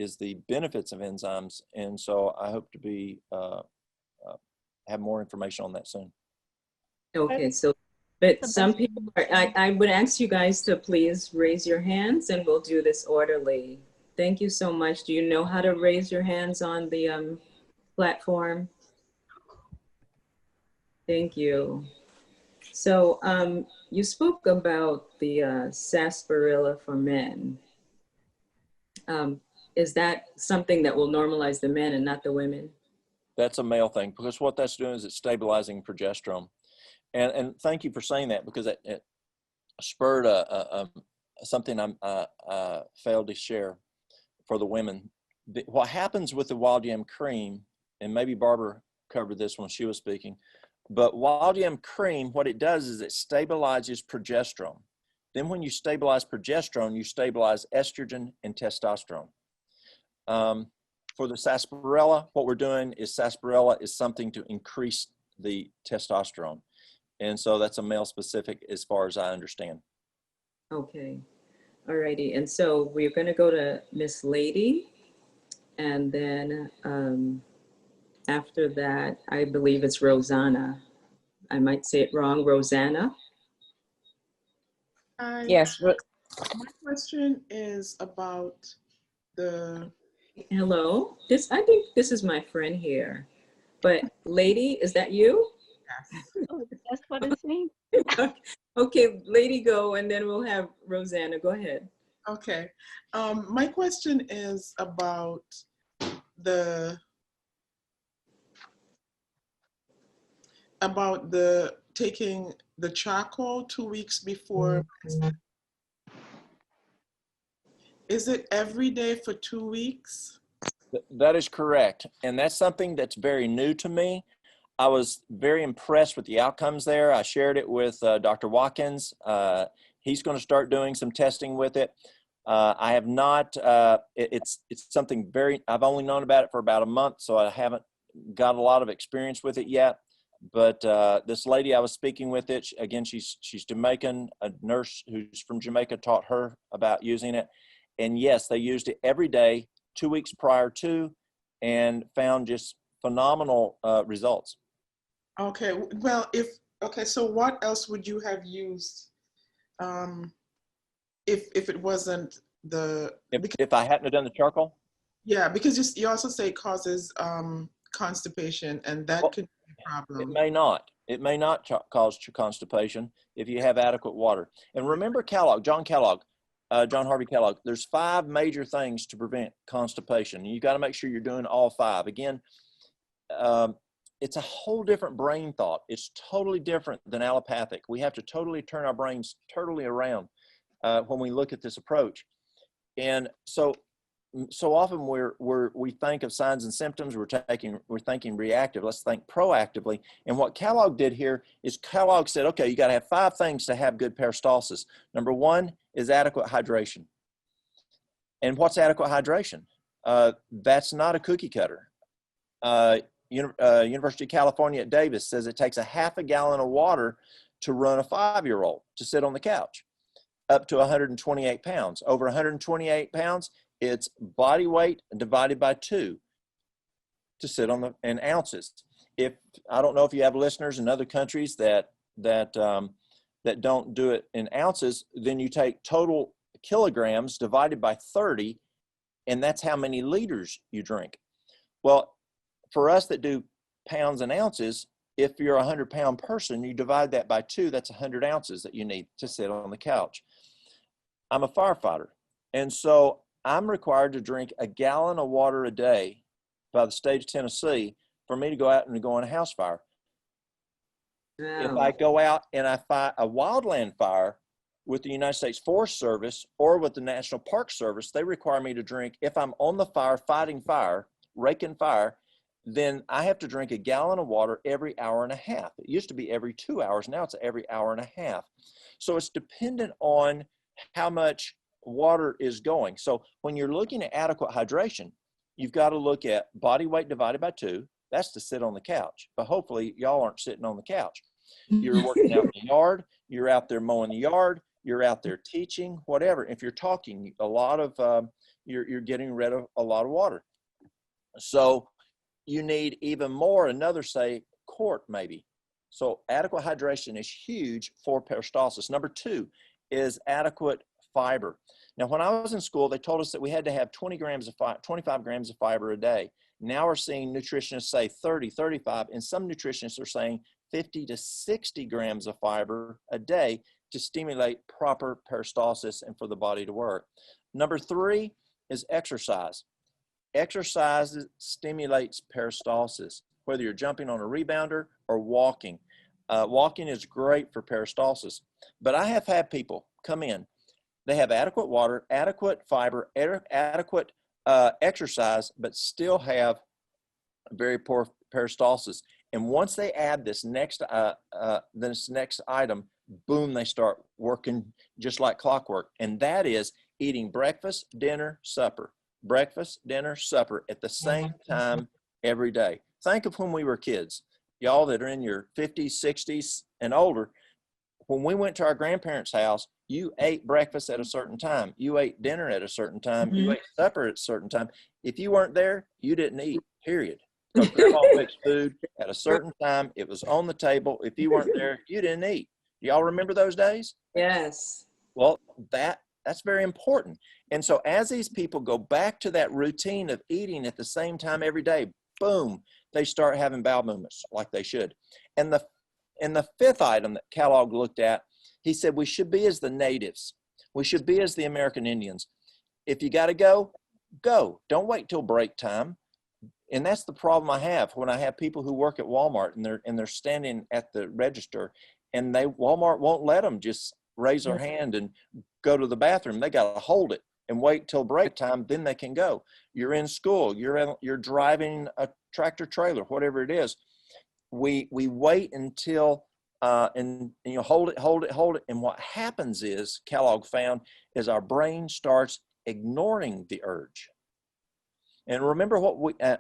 benefits of enzymes. And so I hope to have more information on that soon. Okay, so, but some people are, I would ask you guys to please raise your hands and we'll do this orderly. Thank you so much. Do you know how to raise your hands on the platform? Thank you. So you spoke about the sarsaparilla for men. Um, is that something that will normalize the men and not the women? That's a male thing, because what that's doing is it's stabilizing progesterone. And thank you for saying that, because it spurred something I failed to share for the women. What happens with the wild yam cream, and maybe Barbara covered this when she was speaking, but wild yam cream, what it does is it stabilizes progesterone. Then when you stabilize progesterone, you stabilize estrogen and testosterone. For the sarsaparilla, what we're doing is sarsaparilla is something to increase the testosterone. And so that's a male specific as far as I understand. Okay. All righty. And so we're going to go to Miss Lady. And then after that, I believe it's Rosanna. I might say it wrong. Rosanna? Hi. Yes. My question is about the, Hello. I think this is my friend here. But Lady, is that you? Oh, that's what it's saying. Okay, Lady, go, and then we'll have Rosanna. Go ahead. okay. My question is about the taking the charcoal 2 weeks before. Is it every day for 2 weeks? That is correct. And that's something that's very new to me. I was very impressed with the outcomes there. I shared it with Dr. Watkins. He's going to start doing some testing with it. I have not, it's something I've only known about it for about a month, so I haven't got a lot of experience with it yet. But this lady I was speaking with it, again, she's Jamaican, a nurse who's from Jamaica taught her about using it. And yes, they used it every day, 2 weeks prior to, and found just phenomenal results. Okay, well, so what else would you have used if it wasn't the... If I hadn't have done the charcoal? Yeah, because you also say it causes constipation, and that could be a problem. It may not cause constipation if you have adequate water. And remember John Harvey Kellogg, there's 5 major things to prevent constipation. You got to make sure you're doing all 5. Again, it's a whole different brain thought. It's totally different than allopathic. We have to totally turn our brains totally around when we look at this approach. And so often we think of signs and symptoms, we're thinking reactive. Let's think proactively. And what Kellogg did here is Kellogg said, okay, you got to have 5 things to have good peristalsis. Number 1 is adequate hydration. And what's adequate hydration? That's not a cookie cutter. University of California at Davis says it takes a half a gallon of water to run a 5-year-old to sit on the couch, up to 128 pounds. Over 128 pounds, it's body weight divided by 2 to sit on in ounces. I don't know if you have listeners in other countries that don't do it in ounces, then you take total kilograms divided by 30, and that's how many liters you drink. Well, for us that do pounds and ounces, if you're a 100-pound person, you divide that by 2, that's 100 ounces that you need to sit on the couch. I'm a firefighter, and so I'm required to drink a gallon of water a day by the state of Tennessee for me to go out and go on a house fire. Wow. If I go out and I fight a wildland fire with the United States Forest Service or with the National Park Service, they require me to drink, if I'm on the fire, fighting fire, raking fire, then I have to drink a gallon of water every hour and a half. It used to be every 2 hours. Now it's every hour and a half. So it's dependent on how much water is going. So when you're looking at adequate hydration, you've got to look at body weight divided by 2. That's to sit on the couch. But hopefully y'all aren't sitting on the couch. You're working out in the yard. You're out there mowing the yard. You're out there teaching, whatever. If you're talking, a lot of, you're getting rid of a lot of water. So you need even more, another say quart maybe. So adequate hydration is huge for peristalsis. Number 2 is adequate fiber. Now, when I was in school, they told us that we had to have 25 grams of fiber a day. Now we're seeing nutritionists say 30, 35, and some nutritionists are saying 50 to 60 grams of fiber a day to stimulate proper peristalsis and for the body to work. Number 3 is exercise. Exercise stimulates peristalsis, whether you're jumping on a rebounder or walking. Walking is great for peristalsis, but I have had people come in, they have adequate water, adequate fiber, adequate exercise, but still have very poor peristalsis. And once they add this next item, boom, they start working just like clockwork. And that is eating breakfast, dinner, supper. Breakfast, dinner, supper at the same time every day. Think of when we were kids. Y'all that are in your 50s, 60s, and older, when we went to our grandparents' house, you ate breakfast at a certain time. You ate dinner at a certain time. You ate supper at a certain time. If you weren't there, you didn't eat, period. Because grandma fixed food at a certain time. It was on the table. If you weren't there, you didn't eat. Y'all remember those days? Yes. Well, that's very important. And so as these people go back to that routine of eating at the same time every day, boom, they start having bowel movements like they should. And the 5th item that Kellogg looked at, he said we should be as the natives. We should be as the American Indians. If you got to go, go. Don't wait till break time. And that's the problem I have when I have people who work at Walmart and they're standing at the register, and Walmart won't let them just raise their hand and go to the bathroom. They got to hold it and wait till break time, then they can go. You're in school, you're driving a tractor trailer, whatever it is. We wait until and you know, hold it. And what happens is, Kellogg found, is our brain starts ignoring the urge. And remember what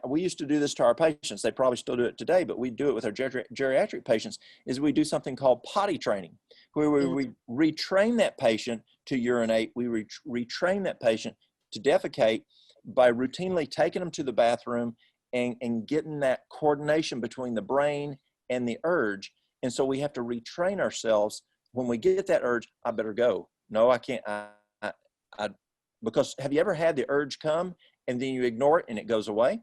we used to do this to our patients. They probably still do it today, but we do it with our geriatric patients, is we do something called potty training, where we retrain that patient to urinate. We retrain that patient to defecate by routinely taking them to the bathroom and getting that coordination between the brain and the urge. And so we have to retrain ourselves. When we get that urge, I better go. No, I can't. Because have you ever had the urge come and then you ignore it and it goes away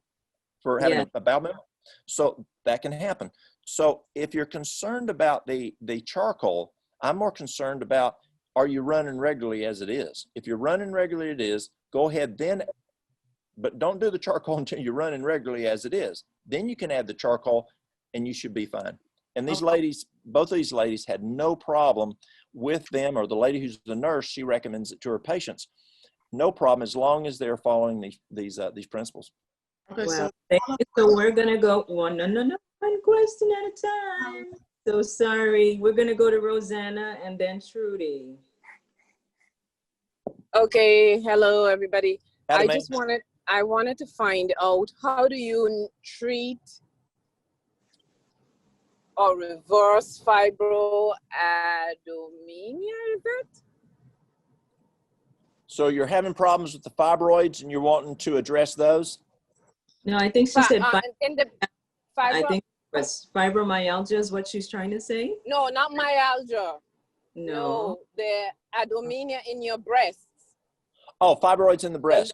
for having a bowel movement? So that can happen. So if you're concerned about the charcoal, I'm more concerned about, are you running regularly as it is? If you're running regularly it is, go ahead then, but don't do the charcoal until you're running regularly as it is. Then you can add the charcoal and you should be fine. And these ladies, both of these ladies had no problem with them, or the lady who's the nurse, she recommends it to her patients. No problem, as long as they're following these principles. Okay, Well, thank you. So we're gonna go one question at a time. So sorry, we're gonna go to Rosanna and then Trudy. Okay, hello everybody. Howdy, I ma'am. just wanted to find out, how do you treat or reverse fibroadenomia, is it? So you're having problems with the fibroids and you're wanting to address those? No, I think she said In the I fibro, think it was fibromyalgia is what she's trying to say. no, not myalgia. No. The adomenia in your breasts. Oh, fibroids in the breast.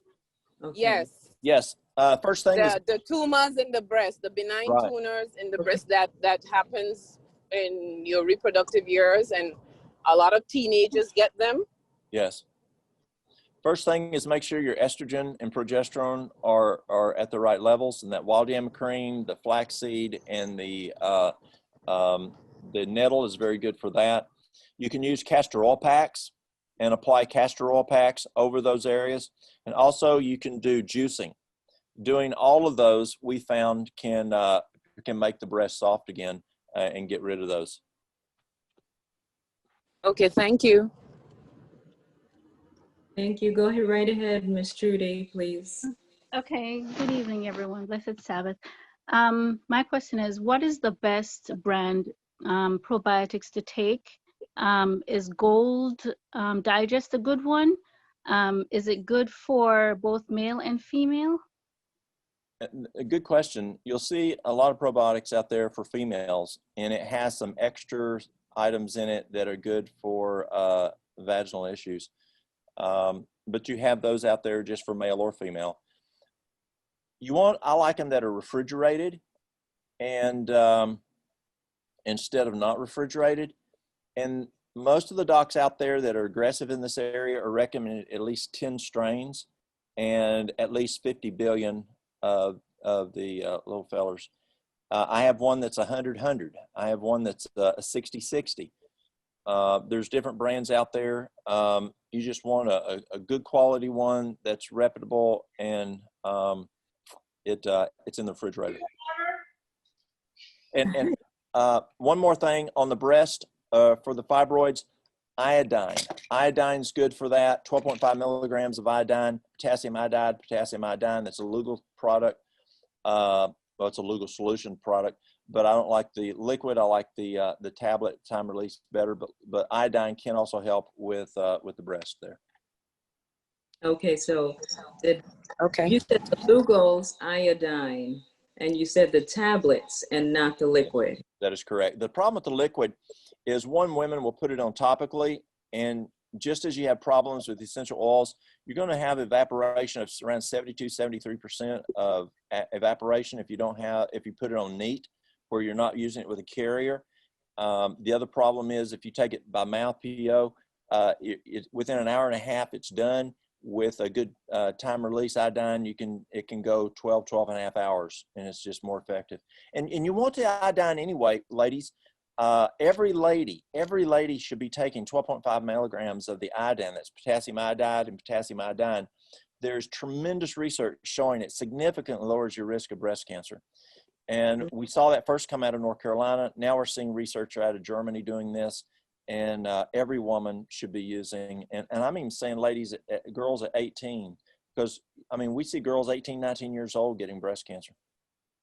Okay. Yes. Yes. First thing is, The tumors in the breast, the benign Right. tumors in the breast that happens in your reproductive years, and a lot of teenagers get them. yes. First thing is make sure your estrogen and progesterone are at the right levels, and that wild yam cream, the flaxseed, and the nettle is very good for that. You can use castor oil packs and apply castor oil packs over those areas. And also you can do juicing. Doing all of those, we found, can make the breast soft again and get rid of those. Okay, thank you. Thank you. Go ahead, right ahead, Miss Trudy, please. Okay, good evening, everyone. Blessed Sabbath. My question is, what is the best brand probiotics to take? Is Gold Digest a good one? Is it good for both male and female? A good question. You'll see a lot of probiotics out there for females, and it has some extra items in it that are good for vaginal issues. But you have those out there just for male or female. I like them that are refrigerated, and instead of not refrigerated. And most of the docs out there that are aggressive in this area are recommending at least 10 strains and at least 50 billion of the little fellers. I have one that's 100-100. I have one that's a 60-60. There's different brands out there. You just want a good quality one that's reputable, and it's in the refrigerator. And one more thing on the breast for the fibroids, iodine. Iodine's good for that. 12.5 milligrams of iodine, potassium iodide, That's a legal product. Well, it's a legal solution product, but I don't like the liquid. I like the tablet time release better. But iodine can also help with the breast there. Okay, so Okay. you said the Lugol's iodine, and you said the tablets and not the liquid. That is correct. The problem with the liquid is women will put it on topically, and just as you have problems with essential oils, you're going to have evaporation of around 72-73% of evaporation if you put it on neat, where you're not using it with a carrier. The other problem is if you take it by mouth PO, within an hour and a half it's done. With a good time release iodine, it can go 12 and a half hours, and it's just more effective. And you want the iodine anyway, ladies. Every lady should be taking 12.5 milligrams of the iodine. That's potassium iodide and potassium iodine. There's tremendous research showing it significantly lowers your risk of breast cancer. And we saw that first come out of North Carolina. Now we're seeing research out of Germany doing this. And every woman should be using, and I'm even saying ladies, girls at 18, because I mean, we see girls 18, 19 years old getting breast cancer.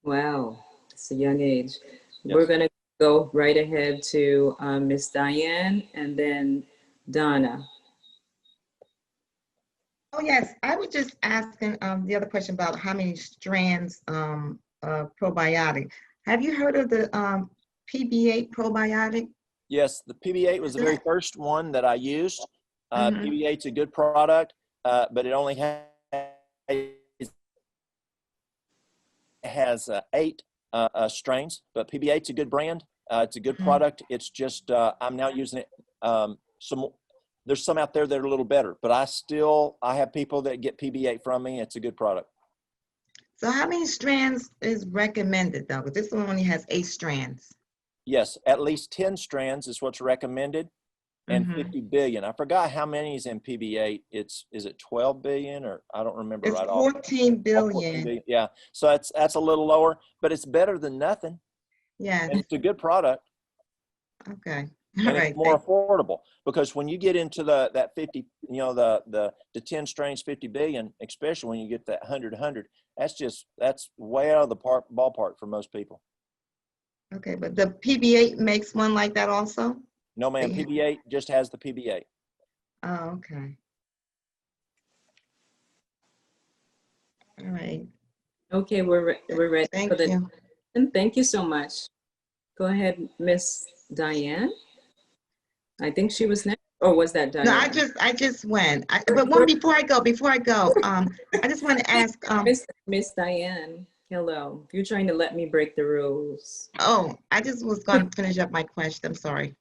Wow, it's a young age. Yes. We're going to go right ahead to Miss Diane and then Donna. Oh, yes. I was just asking the other question about how many strands of probiotic. Have you heard of the PB8 probiotic? Yes, the PB8 was the very first one that I used. Mhm. PB8's a good product, but it only has 8 strains. But PB8's a good brand. It's a good product. It's just I'm now using it. There's some out there that are a little better, but I have people that get PB8 from me. It's a good product. So how many strands is recommended though? Because this one only has 8 strands. Yes, at least 10 strands is what's recommended, and 50 billion. I forgot how many is in PB8. Is it 12 billion, or I don't remember It's right off. 14 billion. 14 billion. Yeah, so that's a little lower, but it's better than nothing. Yes. And it's a good product. Okay. And All right. it's more affordable, because when you get into that 50, the 10 strains, 50 billion, especially when you get that 100, that's way out of the ballpark for most people. Okay, but the PB8 makes one like that also? No, ma'am. Yeah. PB8 just has the PB8. Oh, okay. All right. Okay, we're ready Thank for the you. and thank you so much. Go ahead, Miss Diane. I think she was next, or was that Diane? No, I just went. But one before I go, I just want to ask. Miss Diane, hello. You're trying to let me break the rules. Oh, I just was going to finish up my question. I'm sorry.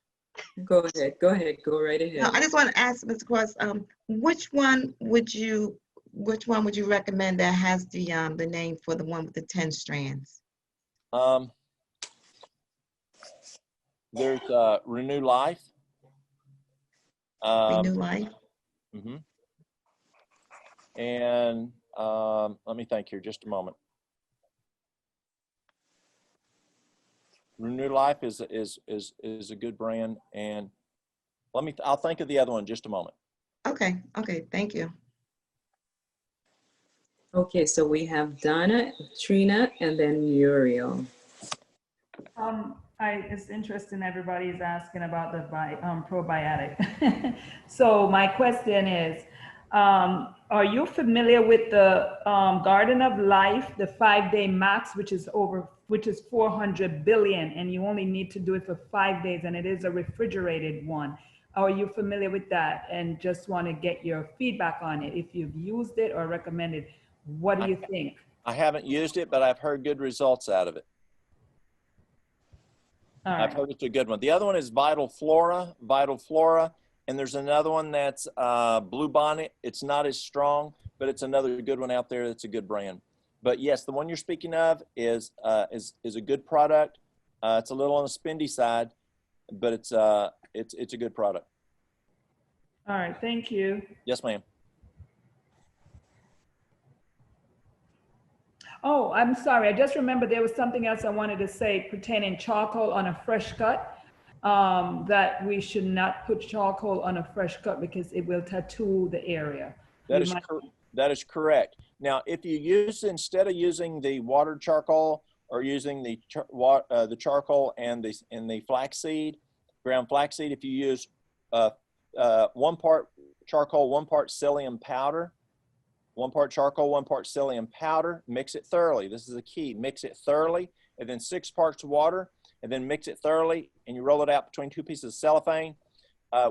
Go ahead. Go right ahead. No, I just want to ask Mr. Cross, which one would you recommend that has the name for the one with the 10 strands? There's Renew Life. Renew Life. Mm-hmm. And let me think here just a moment. Renew Life is a good brand, and I'll think of the other one in just a moment. Okay, thank you. Okay, so we have Donna, Trina, and then Muriel. It's interesting everybody is asking about the probiotic. So my question is, are you familiar with the Garden of Life, the 5-day max, which is 400 billion, and you only need to do it for 5 days, and it is a refrigerated one. Are you familiar with that? And just want to get your feedback on it. If you've used it or recommended, what do you think? I haven't used it, but I've heard good results out of it. All I've right. heard it's a good one. The other one is Vital Flora, and there's another one that's Blue Bonnet. It's not as strong, but it's another good one out there that's a good brand. But yes, the one you're speaking of is a good product. It's a little on the spendy side, but it's a good product. All right. Thank you. Yes, ma'am. Oh, I'm sorry. I just remember there was something else I wanted to say pertaining charcoal on a fresh cut. That we should not put charcoal on a fresh cut because it will tattoo the area. That is correct. Now, if you use, instead of using the watered charcoal or using the charcoal and the flaxseed, ground flaxseed, if you use 1 part charcoal, 1 part psyllium powder, 1 part charcoal, 1 part psyllium powder, mix it thoroughly. This is the key. Mix it thoroughly, and then 6 parts water, and then mix it thoroughly, and you roll it out between 2 pieces of cellophane.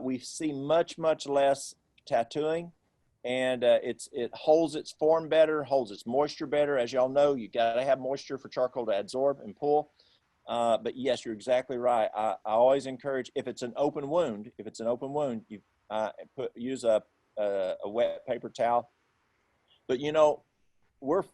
We see much less tattooing, and it holds its form better, holds its moisture better. As y'all know, you got to have moisture for charcoal to absorb and pull. But yes, you're exactly right. I always encourage, if it's an open wound, you use a wet paper towel. But you know, we're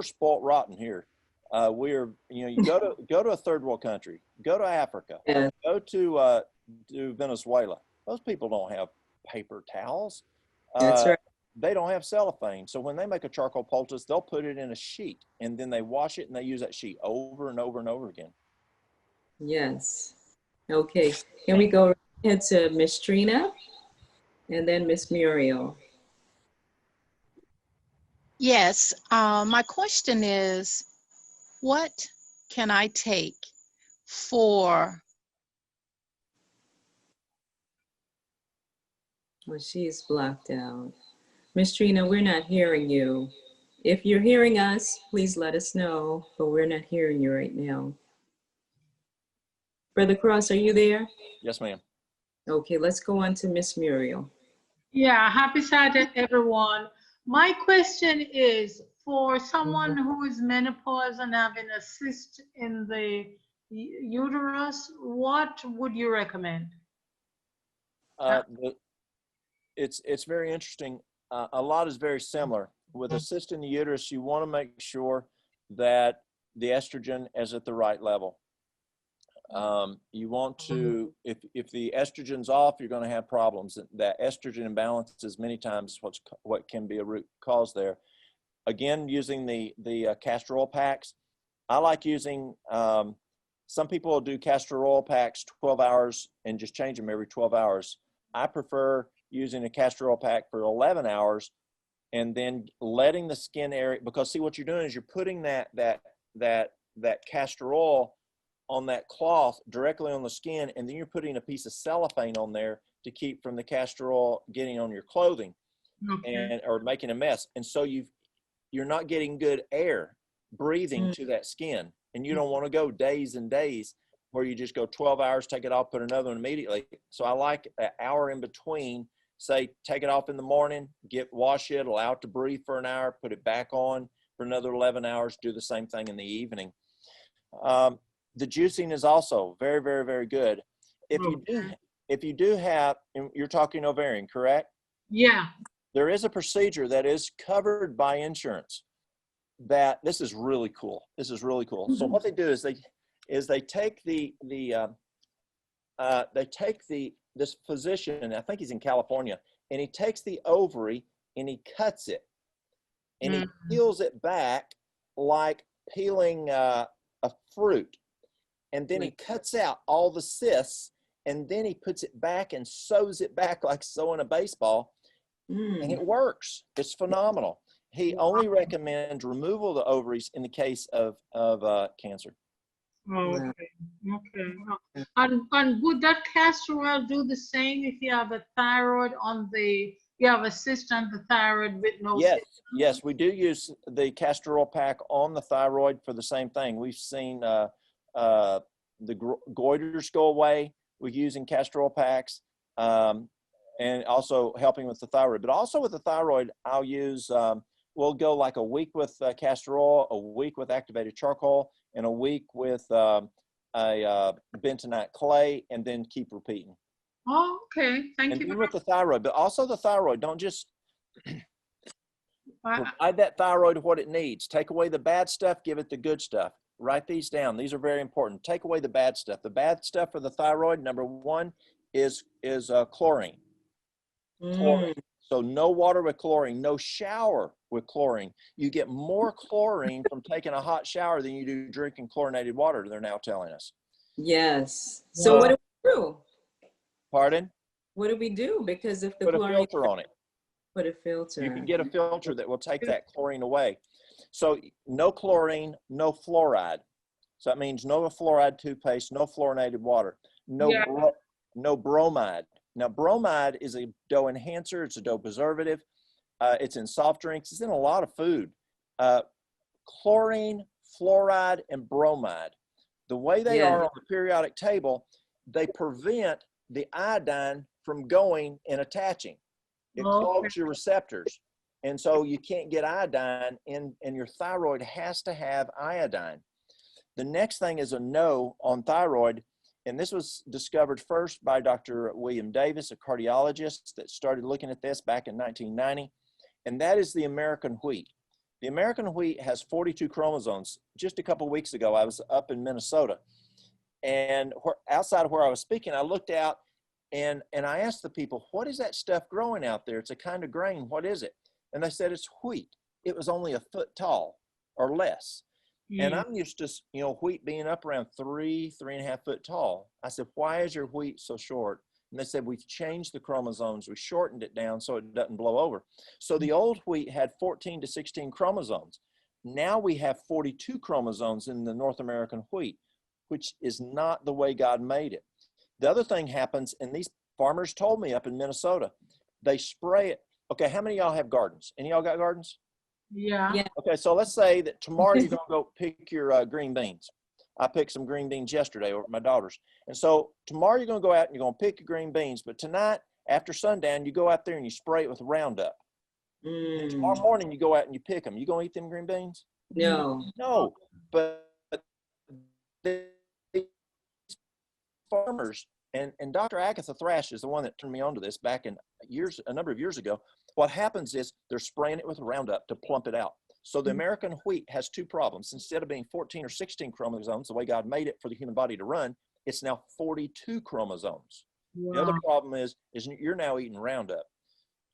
spoiled rotten here. You go to a third world country, go to Africa, Yeah. go to Venezuela. Those people don't have paper towels. That's right. They don't have cellophane. So when they make a charcoal poultice, they'll put it in a sheet, and then they wash it and they use that sheet over and over and over again. Yes. Okay. Can we go ahead to Miss Trina and then Miss Muriel? Yes, my question is, what can I take for? Well, she's blocked out. Miss Trina, we're not hearing you. If you're hearing us, please let us know, but we're not hearing you right now. Brother Cross, are you there? Yes, ma'am. Okay, let's go on to Miss Muriel. Yeah, happy Saturday, everyone. My question is, for someone who is menopause and having a cyst in the uterus, what would you recommend? It's very interesting. A lot is very similar. With a cyst in the uterus, you want to make sure that the estrogen is at the right level. You want to, if the estrogen's off, you're going to have problems. That estrogen imbalance is many times what can be a root cause there. Again, using the castor oil packs. I like using, some people will do castor oil packs 12 hours and just change them every 12 hours. I prefer using a castor oil pack for 11 hours and then letting the skin area, because see what you're doing is you're putting that castor oil on that cloth directly on the skin, and then you're putting a piece of cellophane on there to keep from the castor oil getting on your clothing. Okay. Or making a mess. And so you're not getting good air breathing to that skin, and you don't want to go days and days where you just go 12 hours, take it off, put another one immediately. So I like an hour in between. Say, take it off in the morning, wash it, allow it to breathe for an hour, put it back on for another 11 hours, do the same thing in the evening. The juicing is also very, very, very good. If you do have, you're talking ovarian, correct? Yeah. There is a procedure that is covered by insurance. This is really cool. This is really cool. So what they do is they take this physician, I think he's in California, and he takes the ovary and he cuts it, and he peels it back like peeling a fruit. And then he cuts out all the cysts, and then he puts it back and sews it back like sewing a baseball. And it works. It's phenomenal. He only recommends removal of the ovaries in the case of cancer. Okay. And would that castor oil do the same if you have a thyroid you have a cyst on the thyroid with no cyst? Yes, we do use the castor oil pack on the thyroid for the same thing. We've seen the goiters go away with using castor oil packs, and also helping with the thyroid. But also with the thyroid, I'll use, we'll go like a week with castor oil, a week with activated charcoal, and a week with bentonite clay, and then keep repeating. Oh, okay. Thank And you then very with the thyroid, but also the thyroid, don't just much. provide that thyroid what it needs. Take away the bad stuff, give it the good stuff. Write these down. These are very important. Take away the bad stuff. The bad stuff for the thyroid, number one, is chlorine. Chlorine. So no water with chlorine, no shower with chlorine. You get more chlorine from taking a hot shower than you do drinking chlorinated water, they're now telling us. Yes. So what do we do? Pardon? What do we do? Because if the Put a chlorine, filter on it. put a filter. You can get a filter that will take that chlorine away. So no chlorine, no fluoride. So that means no fluoride toothpaste, no fluorinated water, no bromide. Now, bromide is a dough enhancer. It's a dough preservative. It's in soft drinks. It's in a lot of food. Chlorine, fluoride, and bromide. The way they are on the periodic table, they prevent the iodine from going and attaching. It clogs your receptors. And so you can't get iodine in, and your thyroid has to have iodine. The next thing is a no on thyroid. And this was discovered first by Dr. William Davis, a cardiologist that started looking at this back in 1990. And that is the American wheat. The American wheat has 42 chromosomes. Just a couple of weeks ago, I was up in Minnesota. And outside of where I was speaking, I looked out and I asked the people, what is that stuff growing out there? It's a kind of grain. What is it? And they said, it's wheat. It was only a foot tall or less. And I'm used to, you know, wheat being up around 3.5 foot tall. I said, why is your wheat so short? And they said, we've changed the chromosomes. We shortened it down so it doesn't blow over. So the old wheat had 14 to 16 chromosomes. Now we have 42 chromosomes in the North American wheat, which is not the way God made it. The other thing happens, and these farmers told me up in Minnesota, they spray it. Okay, how many of y'all have gardens? Any of y'all got gardens? Yeah. Okay, so let's say that tomorrow you're going to go pick your green beans. I picked some green beans yesterday over at my daughter's. And so tomorrow you're going to go out and you're going to pick your green beans. But tonight, after sundown, you go out there and you spray it with Roundup. And tomorrow morning you go out and you pick them. You going to eat them green beans? No. No. But these farmers, and Dr. Agatha Thrash is the one that turned me on to this back in a number of years ago. What happens is they're spraying it with Roundup to plump it out. So the American wheat has two problems. Instead of being 14 or 16 chromosomes, the way God made it for the human body to run, it's now 42 chromosomes. Wow. The other problem is you're now eating Roundup.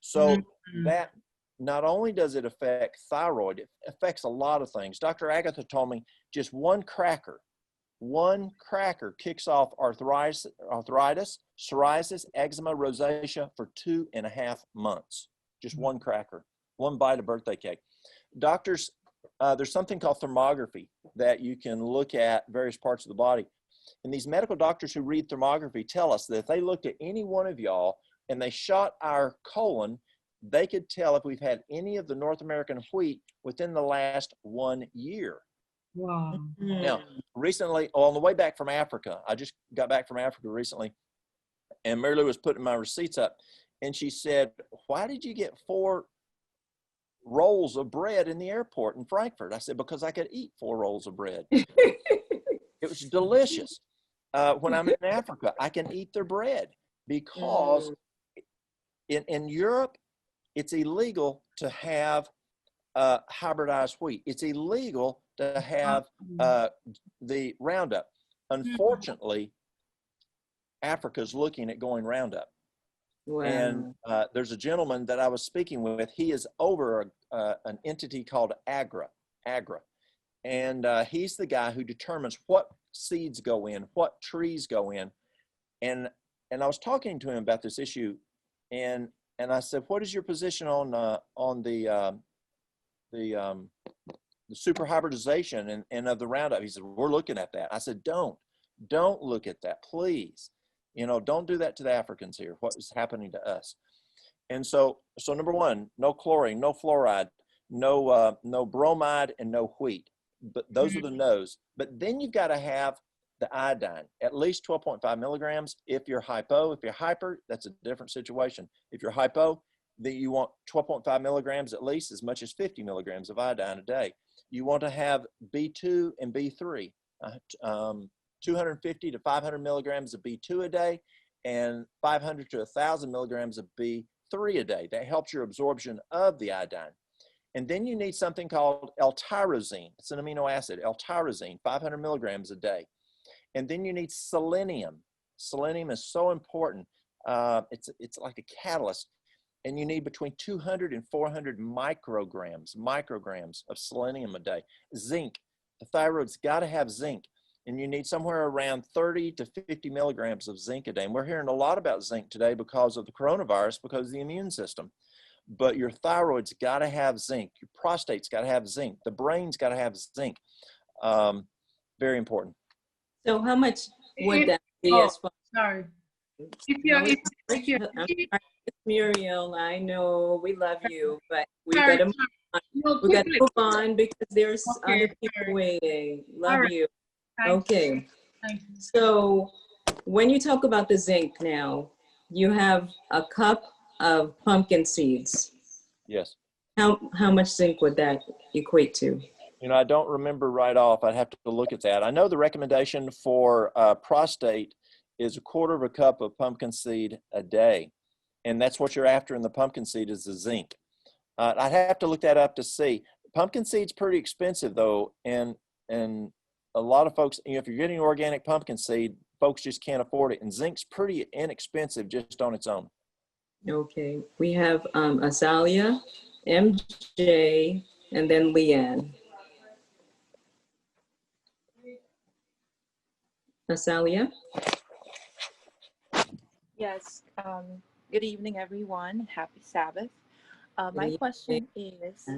So that not only does it affect thyroid, it affects a lot of things. Dr. Agatha told me just one cracker kicks off arthritis, psoriasis, eczema, rosacea for 2.5 months. Just one cracker, one bite of birthday cake. Doctors, there's something called thermography that you can look at various parts of the body. And these medical doctors who read thermography tell us that if they looked at any one of y'all and they shot our colon, they could tell if we've had any of the North American wheat within the last 1 year. Wow. Now, recently, on the way back from Africa, I just got back from Africa recently, and Mary Lou was putting my receipts up, and she said, why did you get 4 rolls of bread in the airport in Frankfurt? I said, because I could eat 4 rolls of bread. It was delicious. When I'm in Africa, I can eat their bread because in Europe, it's illegal to have hybridized wheat. It's illegal to have the Roundup. Unfortunately, Africa's looking at going Roundup. Wow. And there's a gentleman that I was speaking with. He is over an entity called AGRA. And he's the guy who determines what seeds go in, what trees go in. And I was talking to him about this issue, and I said, what is your position on the super hybridization and of the Roundup? He said, we're looking at that. I said, don't look at that, please. You know, don't do that to the Africans here. What is happening to us? And so number one, no chlorine, no fluoride, no bromide, and no wheat. But those are the no's. But then you've got to have the iodine, at least 12.5 milligrams. If you're hypo, if you're hyper, that's a different situation. If you're hypo, then you want 12.5 milligrams at least, as much as 50 milligrams of iodine a day. You want to have B2 and B3. 250 to 500 milligrams of B2 a day, and 500 to 1,000 milligrams of B3 a day. That helps your absorption of the iodine. And then you need something called L-tyrosine. It's an amino acid, L-tyrosine, 500 milligrams a day. And then you need selenium. Selenium is so important. It's like a catalyst. And you need between 200 and 400 micrograms of selenium a day. Zinc. The thyroid's got to have zinc. And you need somewhere around 30 to 50 milligrams of zinc a day. And we're hearing a lot about zinc today because of the coronavirus, because of the immune system. But your thyroid's got to have zinc. Your prostate's got to have zinc. The brain's got to have zinc. Very important. So how much would If- that be oh, as far Sorry. If you're, if you're, I'm sorry, Muriel, I know we love you, but we sorry, gotta no, we gotta quickly. move on because there's Okay, other people sorry. waiting. All Love right. you. Thank you. Okay. Thank you. So when you talk about the zinc now, you have a cup of pumpkin seeds. Yes. How much zinc would that equate to? You know, I don't remember right off. I'd have to look at that. I know the recommendation for prostate is 1/4 cup of pumpkin seed a day. And that's what you're after in the pumpkin seed is the zinc. I'd have to look that up to see. Pumpkin seed's pretty expensive though. And a lot of folks, you know, if you're getting organic pumpkin seed, folks just can't afford it. And zinc's pretty inexpensive just on its own. Okay, we have Azalea, MJ, and then Leanne. Azalea? Yes. Good evening, everyone. Happy Sabbath. My evening. question is,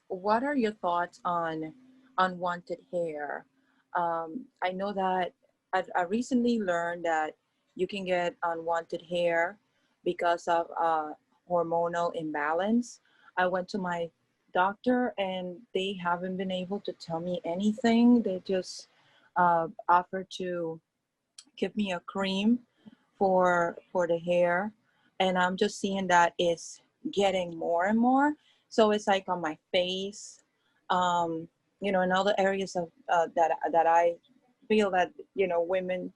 what are your thoughts on unwanted hair? I know that I recently learned that you can get unwanted hair because of hormonal imbalance. I went to my doctor and they haven't been able to tell me anything. They just offered to give me a cream for the hair, and I'm just seeing that it's getting more and more. So it's like on my face, you know, in other areas of that I feel that, you know, women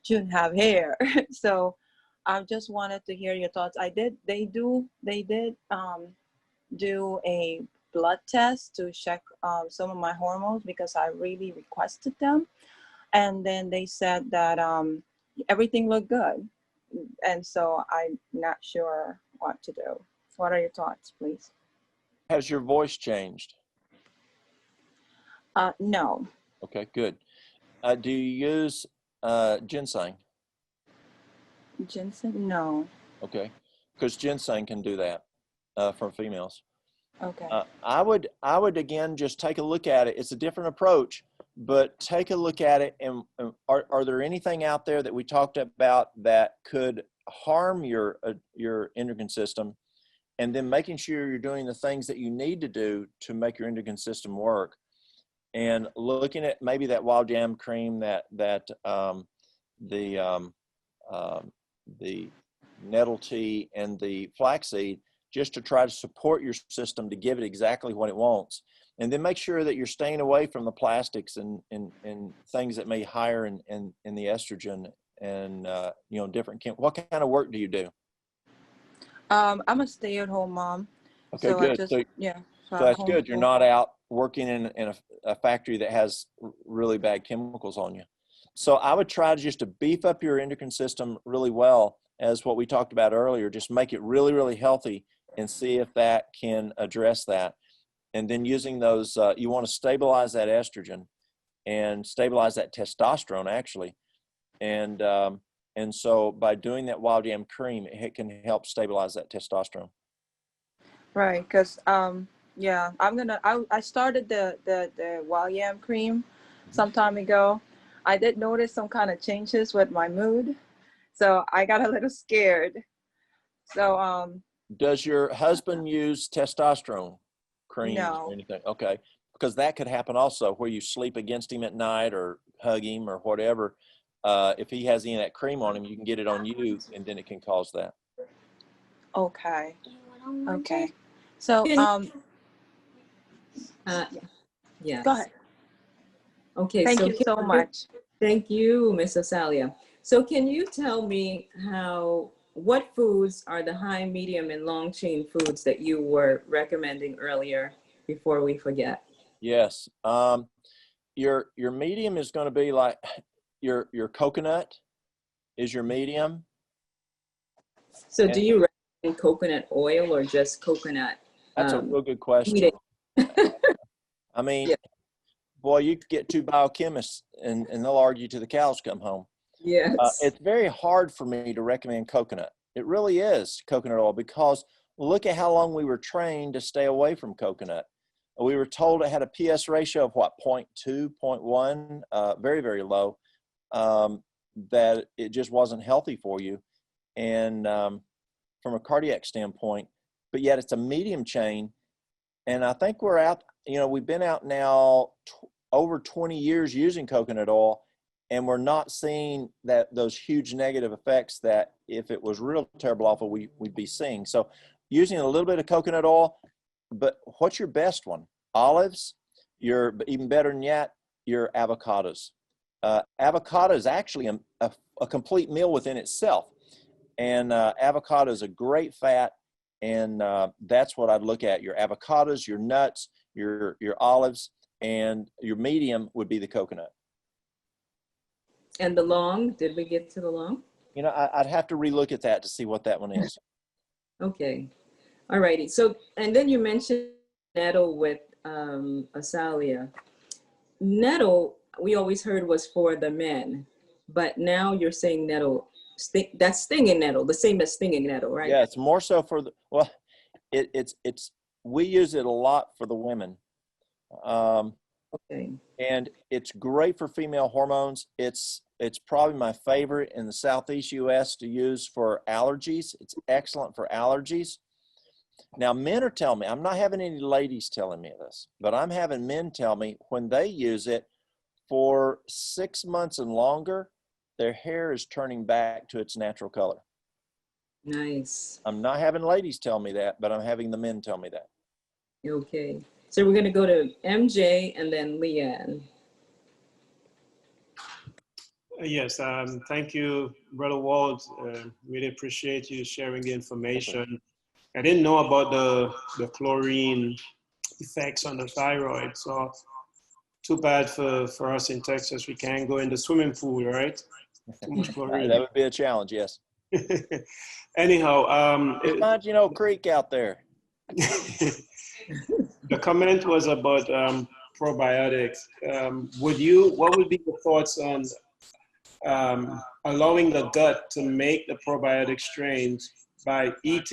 shouldn't have hair. So I just wanted to hear your thoughts. They did do a blood test to check some of my hormones because I really requested them, and then they said that everything looked good, and so I'm not sure what to do. What are your thoughts, please? Has your voice changed? No. Okay, good. Do you use ginseng? Ginseng? No. Okay, because ginseng can do that for females. Okay. I would again just take a look at it. It's a different approach, but take a look at it. And are there anything out there that we talked about that could harm your endocrine system? And then making sure you're doing the things that you need to do to make your endocrine system work. And looking at maybe that wild yam cream, the nettle tea and the flaxseed, just to try to support your system to give it exactly what it wants. And then make sure that you're staying away from the plastics and things that may higher in the estrogen and you know, different. What kind of work do you do? I'm a stay-at-home mom. Okay, so good. I just, yeah. So that's good. You're not out working in a factory that has really bad chemicals on you. So I would try just to beef up your endocrine system really well, as what we talked about earlier. Just make it really, really healthy and see if that can address that. And then using those, you want to stabilize that estrogen and stabilize that testosterone actually. And so by doing that wild yam cream, it can help stabilize that testosterone. Right, because yeah, I started the wild yam cream some time ago. I did notice some kind of changes with my mood, so I got a little scared. So does your husband use testosterone creams No. or anything? Okay, because that could happen also, where you sleep against him at night or hug him or whatever. If he has any of that cream on him, you can get it on you, and then it can cause that. okay, okay. So Yeah. go ahead. Okay, Thank so you so much. thank you, Ms. Asalia. So can you tell me what foods are the high, medium, and long chain foods that you were recommending earlier before we forget? Yes. Your medium is going to be like your coconut is your medium. So do you recommend coconut oil or just coconut? That's a real good question. I mean, Yeah. boy, you could get two biochemists and they'll argue till the cows come home. Yes. It's very hard for me to recommend coconut. It really is coconut oil, because look at how long we were trained to stay away from coconut. We were told it had a PS ratio of what, 0.2, 0.1, very, very low, that it just wasn't healthy for you. And from a cardiac standpoint, but yet it's a medium chain. And I think we're out, we've been out now over 20 years using coconut oil, and we're not seeing those huge negative effects that if it was real terrible awful, we'd be seeing. So using a little bit of coconut oil, but what's your best one? Olives, even better than that, your avocados. Avocado is actually a complete meal within itself. And avocado is a great fat, and that's what I'd look at. Your avocados, your nuts, your olives, and your medium would be the coconut. And the long, did we get to the long? I'd have to relook at that to see what that one is. Okay. All righty. So, and then you mentioned nettle with Asalia. Nettle, we always heard was for the men, but now you're saying nettle, that's stinging nettle, the same as stinging nettle, right? Yeah, it's more so for we use it a lot for the women. Okay. And it's great for female hormones. It's probably my favorite in the Southeast U.S. to use for allergies. It's excellent for allergies. Now, men are telling me, I'm not having any ladies telling me this, but I'm having men tell me when they use it for 6 months and longer, their hair is turning back to its natural color. Nice. I'm not having ladies tell me that, but I'm having the men tell me that. Okay. So we're going to go to MJ and then Leanne. Yes, thank you, Brother Walt. Really appreciate you sharing the information. I didn't know about the chlorine effects on the thyroid, so too bad for us in Texas. We can't go in the swimming pool, right? Too much chlorine. That would be a challenge, yes. Anyhow, find creek out there. The comment was about probiotics. What would be your thoughts on allowing the gut to make the probiotic strains by eating